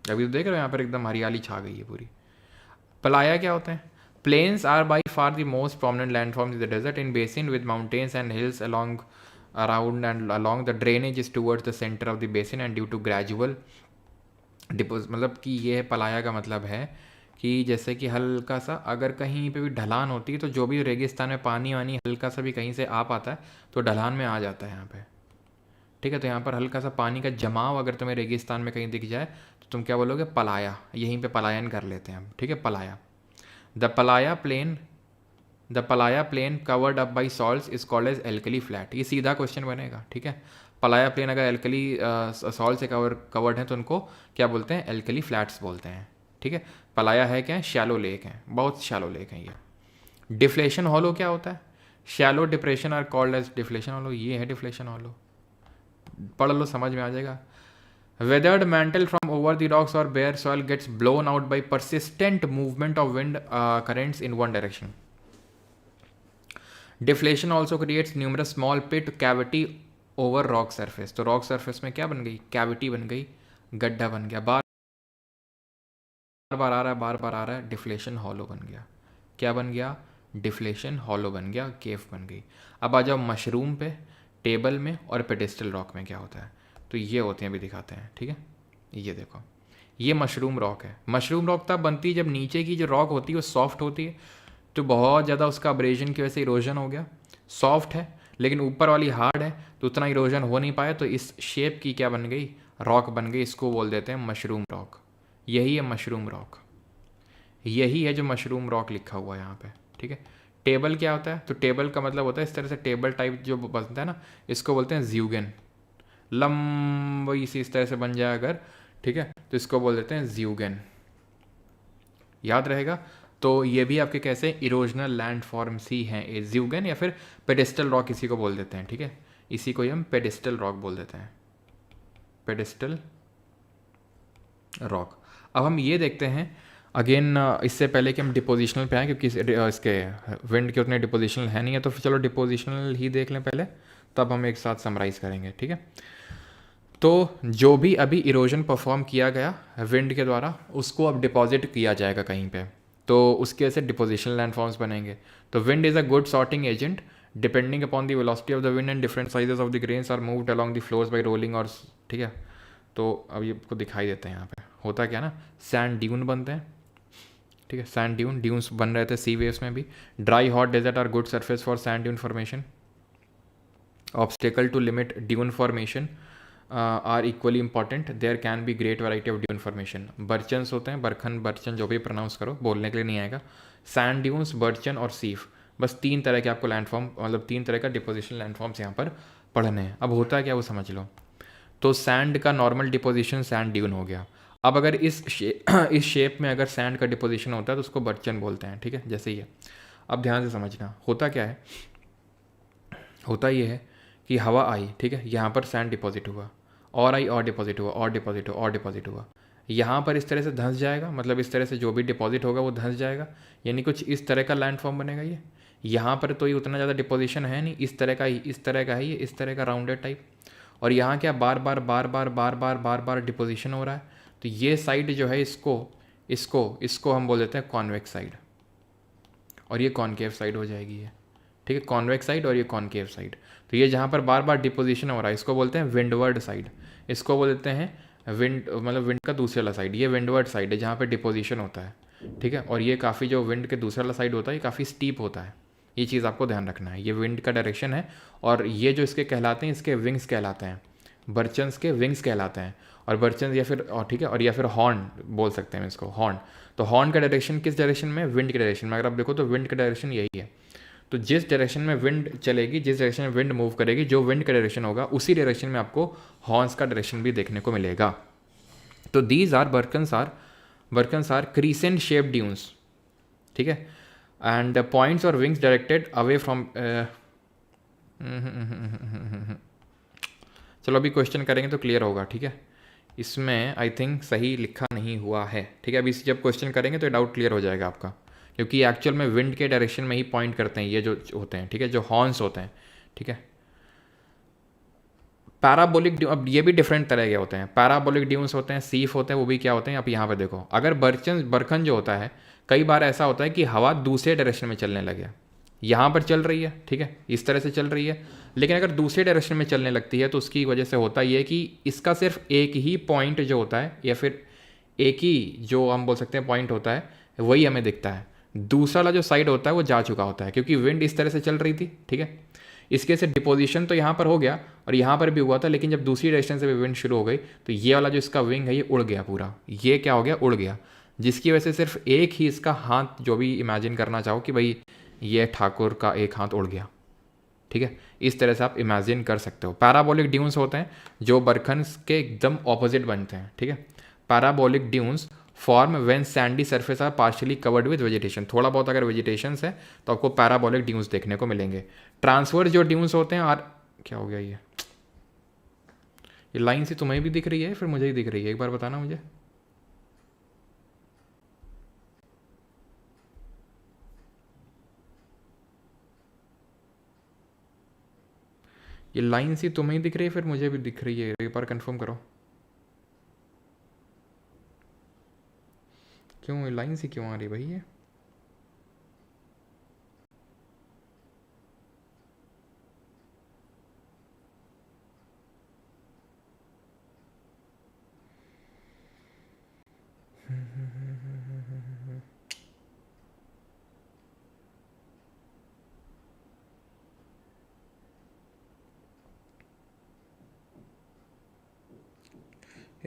अभी तो देख रहे हो यहाँ पर एकदम हरियाली छा गई है पूरी। पलाया क्या होता है? Plains are by far the most prominent landforms in the desert in basin with mountains and hills along around and along the drainage is towards the centre of the basin and due to gradual depose. मतलब कि ये पलाया का मतलब है कि जैसे कि हल्का सा अगर कहीं पे भी ढलान होती है तो जो भी रेगिस्तान में पानी वानी हल्का सा भी कहीं से आ पाता है तो ढलान में आ जाता है यहाँ पे। ठीक है, तो यहाँ पर हल्का सा पानी का जमाव अगर तुम्हें रेगिस्तान में कहीं दिख जाए तो तुम क्या बोलोगे? पलाया। यहीं पे पलायन कर लेते हैं हम। ठीक है, playa. The playa plain covered up by salts is called as alkali flat. ये सीधा क्वेश्चन बनेगा। ठीक है, पलाया प्लेन अगर एल्कली सॉल्ट से कवर्ड है तो उनको क्या बोलते हैं? एल्कली फ्लैट्स बोलते हैं। ठीक है, पलाया है क्या है? शैलो लेक है, बहुत शैलो लेक है ये। डिफ्लेशन हॉलो क्या होता है? Shallow depression are called as deflation hollow. ये है डिफ्लेशन हॉलो, पढ़ लो समझ में आ जाएगा। Weathered mantle from over the rocks or bare soil gets blown out by persistent movement of wind currents in one direction. Deflation also creates numerous small pit cavity over rock surface. तो rock surface में क्या बन गई? Cavity बन गई, गड्ढा बन गया, बार बार आ रहा है बार बार आ रहा है, डिफ्लेशन हॉलो बन गया। क्या बन गया? डिफ्लेशन हॉलो बन गया, केव बन गई। अब आ जाओ मशरूम पे, टेबल में और पेडेस्टल रॉक में क्या होता है। तो ये होते हैं, अभी दिखाते हैं। ठीक है, ये देखो, ये मशरूम रॉक है। मशरूम रॉक तब बनती है जब नीचे की जो रॉक होती है वो सॉफ्ट होती है, तो बहुत ज़्यादा उसका अब्रेजन की वजह से इरोजन हो गया। सॉफ्ट है लेकिन ऊपर वाली हार्ड है तो उतना इरोजन हो नहीं पाया, तो इस शेप की क्या बन गई? रॉक बन गई। इसको बोल देते हैं मशरूम रॉक। यही है मशरूम रॉक, यही है जो मशरूम रॉक लिखा हुआ है यहाँ पे। ठीक है, टेबल क्या होता है? तो टेबल का मतलब होता है इस तरह से टेबल टाइप जो बनता है ना, इसको बोलते हैं ज्यूगन। लंबी सी इस तरह से बन जाए अगर, ठीक है, तो इसको बोल देते हैं ज्यूगन। याद रहेगा। तो ये भी आपके कैसे इरोजनल लैंड फॉर्म्स ही हैं, ये ज्यूगन या फिर पेडेस्टल रॉक इसी को बोल देते हैं। ठीक है, इसी को ही हम पेडेस्टल रॉक बोल देते हैं, पेडेस्टल रॉक। अब हम ये देखते हैं अगेन, इससे पहले कि हम डिपोजिशनल पे आएँ, क्योंकि इसके विंड के उतने डिपोजिशनल है नहीं है, तो चलो डिपोजिशनल ही देख लें पहले, तब हम एक साथ समराइज़ करेंगे। ठीक है, तो जो भी अभी इरोजन परफॉर्म किया गया विंड के द्वारा उसको अब डिपॉजिट किया जाएगा कहीं पे, तो उसके ऐसे डिपोजिशनल लैंडफॉर्म्स बनेंगे। तो wind is a good sorting agent depending upon the velocity of the wind and different sizes of the grains are moved along the floors by rolling or, ठीक है। तो अभी आपको दिखाई देते हैं यहाँ पे होता क्या ना, सैंड ड्यून बनते हैं, ठीक है, सैंड ड्यून्स बन रहे थे सी वेव्स में भी। Dry hot desert are good surface for sand dune formation. Obstacle to limit dune formation are equally important, there can be great variety of dune formation. Barchans होते हैं, बरखन बर्चन जो भी प्रोनाउंस करो, बोलने के लिए नहीं आएगा। सैंड ड्यून्स, बर्चन और सीफ, बस 3 तरह के आपको लैंडफॉर्म, मतलब 3 तरह का डिपोजिशन लैंडफॉर्म्स यहाँ पर पढ़ने हैं। अब होता है क्या वो समझ लो। तो सैंड का नॉर्मल डिपोजिशन सैंड ड्यून हो गया। अब अगर इस शेप में अगर सैंड का डिपोजिशन होता है तो उसको बर्चन बोलते हैं, ठीक है, जैसे ही है। अब ध्यान से समझना होता क्या है, होता ये है कि हवा आई, ठीक है, यहाँ पर सैंड डिपॉजिट हुआ, और आई और डिपॉजिट हुआ, और डिपॉजिट हुआ, और डिपॉजिट हुआ, यहाँ पर इस तरह से धंस जाएगा, मतलब इस तरह से जो भी डिपॉजिट होगा वो धंस जाएगा, यानी कुछ इस तरह का लैंडफॉर्म बनेगा ये। यहाँ पर तो ये उतना ज़्यादा डिपोजिशन है नहीं, इस तरह का ही, इस तरह का है ये, इस तरह का राउंडेड टाइप। और यहाँ क्या बार बार बार बार बार बार बार बार डिपोजिशन हो रहा है, तो ये साइड जो है इसको इसको इसको हम बोल देते हैं कॉन्वेक्स साइड, और ये कॉनकेव साइड हो जाएगी ये, ठीक है, कॉन्वेक्स साइड और ये कॉनकेव साइड। तो ये जहाँ पर बार बार डिपोजिशन हो रहा है इसको बोलते हैं विंडवर्ड साइड, इसको बोल देते हैं विंड, मतलब विंड का दूसरे वाला साइड, ये विंडवर्ड साइड है जहाँ पर डिपोजिशन होता है, ठीक है। और ये काफ़ी जो विंड के दूसरा वाला साइड होता है ये काफ़ी स्टीप होता है, ये चीज़ आपको ध्यान रखना है। ये विंड का डायरेक्शन है, और ये जो इसके कहलाते हैं इसके विंग्स कहलाते हैं, बर्चन्स के विंग्स कहलाते हैं। और बर्चन या फिर, और ठीक है, और या फिर हॉर्न बोल सकते हैं इसको, हॉर्न। तो हॉर्न का डायरेक्शन किस डायरेक्शन में, विंड के डायरेक्शन में। अगर आप देखो तो विंड का डायरेक्शन यही है। तो जिस डायरेक्शन में विंड चलेगी, जिस डायरेक्शन में विंड मूव करेगी, जो विंड का डायरेक्शन होगा उसी डायरेक्शन में आपको हॉर्न्स का डायरेक्शन भी देखने को मिलेगा। तो these are barchans are crescent shape dunes, ठीक है, and the points or wings directed away from. चलो अभी क्वेश्चन करेंगे तो क्लियर होगा, ठीक है। इसमें आई थिंक सही लिखा नहीं हुआ है, ठीक है। अभी जब क्वेश्चन करेंगे तो डाउट क्लियर हो जाएगा आपका, क्योंकि एक्चुअल में विंड के डायरेक्शन में ही पॉइंट करते हैं ये जो होते हैं, ठीक है, जो हॉर्न्स होते हैं, ठीक है। पैराबोलिक, अब ये भी डिफरेंट तरह के होते हैं। पैराबोलिक ड्यून्स होते हैं, सीफ होते हैं, वो भी क्या होते हैं, आप यहाँ पे देखो। अगर बरखन जो होता है, कई बार ऐसा होता है कि हवा दूसरे डायरेक्शन में चलने लगे, यहाँ पर चल रही है, ठीक है, इस तरह से चल रही है, लेकिन अगर दूसरे डायरेक्शन में चलने लगती है तो उसकी वजह से होता ये है कि इसका सिर्फ एक ही पॉइंट जो होता है, या फिर एक ही जो हम बोल सकते हैं पॉइंट होता है, वही हमें दिखता है। दूसरा वाला जो साइड होता है वो जा चुका होता है, क्योंकि विंड इस तरह से चल रही थी, ठीक है। इसके से डिपोजिशन तो यहाँ पर हो गया और यहाँ पर भी हुआ था, लेकिन जब दूसरी डायरेक्शन से भी विंड शुरू हो गई तो ये वाला जो इसका विंग है ये उड़ गया पूरा, ये क्या हो गया, उड़ गया, जिसकी वजह से सिर्फ एक ही इसका हाथ, जो भी इमेजिन करना चाहो कि भाई ये ठाकुर का एक हाथ उड़ गया, ठीक है, इस तरह से आप इमेजिन कर सकते हो। पैराबोलिक ड्यून्स होते हैं जो बरखन्स के एकदम ऑपोजिट बनते हैं, ठीक है। Parabolic dunes form when sandy surface are partially covered with vegetation, थोड़ा बहुत अगर वेजिटेशन है तो आपको पैराबोलिक ड्यून्स देखने को मिलेंगे। ट्रांसवर्स जो ड्यून्स होते हैं, और क्या हो गया ये लाइन सी तुम्हें भी दिख रही है फिर मुझे ही दिख रही है, एक बार बताना मुझे। ये लाइन सी तुम्हें ही दिख रही है फिर मुझे भी दिख रही है, एक बार कंफर्म करो। क्यों लाइन सी क्यों आ रही भाई ये?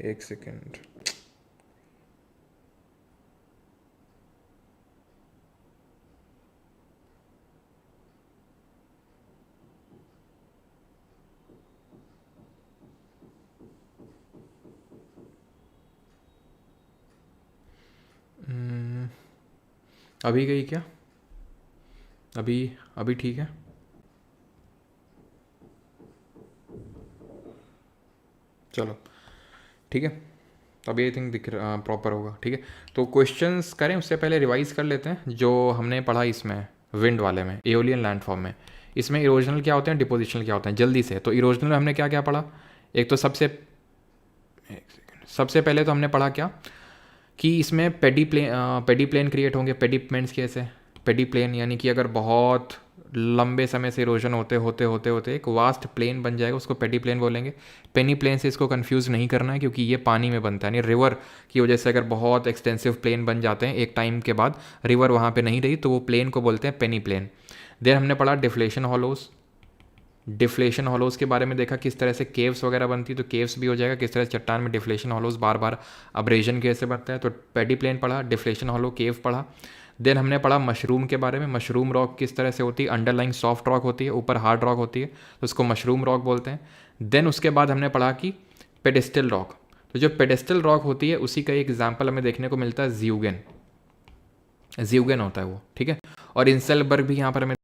एक सेकेंड, अभी गई क्या? अभी अभी ठीक है? चलो ठीक है, तो अभी आई थिंक दिख प्रॉपर होगा, ठीक है। तो क्वेश्चंस करें उससे पहले रिवाइज कर लेते हैं जो हमने पढ़ा इसमें विंड वाले में, एओलियन लैंडफॉर्म में। इसमें इरोजनल क्या होते हैं, डिपोजिशनल क्या होते हैं, जल्दी से। तो इरोजनल में हमने क्या क्या पढ़ा, एक तो सबसे पहले तो हमने पढ़ा क्या कि इसमें पेडी प्लेन क्रिएट होंगे। पेडी मीन्स कैसे, पेडी प्लेन यानी कि अगर बहुत लंबे समय से इरोजन होते होते होते होते एक वास्ट प्लेन बन जाएगा, उसको पेडी प्लेन बोलेंगे। पेनी प्लेन से इसको कंफ्यूज नहीं करना है, क्योंकि ये पानी में बनता है, यानी रिवर की वजह से अगर बहुत एक्सटेंसिव प्लेन बन जाते हैं एक टाइम के बाद, रिवर वहाँ पे नहीं रही, तो वो प्लेन को बोलते हैं पेनी प्लेन। देन हमने पढ़ा डिफ्लेशन हॉलोज। डिफ्लेशन हॉलोज के बारे में देखा किस तरह से केव्स वगैरह बनती है, तो केव्स भी हो जाएगा, किस तरह से चट्टान में डिफ्लेशन हॉलोज बार बार अब्रेजन कैसे बनता है, तो पेडी प्लेन पढ़ा, डिफ्लेशन हॉलो, केव पढ़ा। देन हमने पढ़ा मशरूम के बारे में, मशरूम रॉक किस तरह से होती है, अंडरलाइंग सॉफ्ट रॉक होती है, ऊपर हार्ड रॉक होती है, तो उसको मशरूम रॉक बोलते हैं। देन उसके बाद हमने पढ़ा कि पेडेस्टल रॉक, तो जो पेडेस्टल रॉक होती है उसी का एक एग्जाम्पल हमें देखने को मिलता है ज्यूगेन, ज्यूगेन होता है वो, ठीक है। और इंसेलबर्ग भी यहाँ पर हमें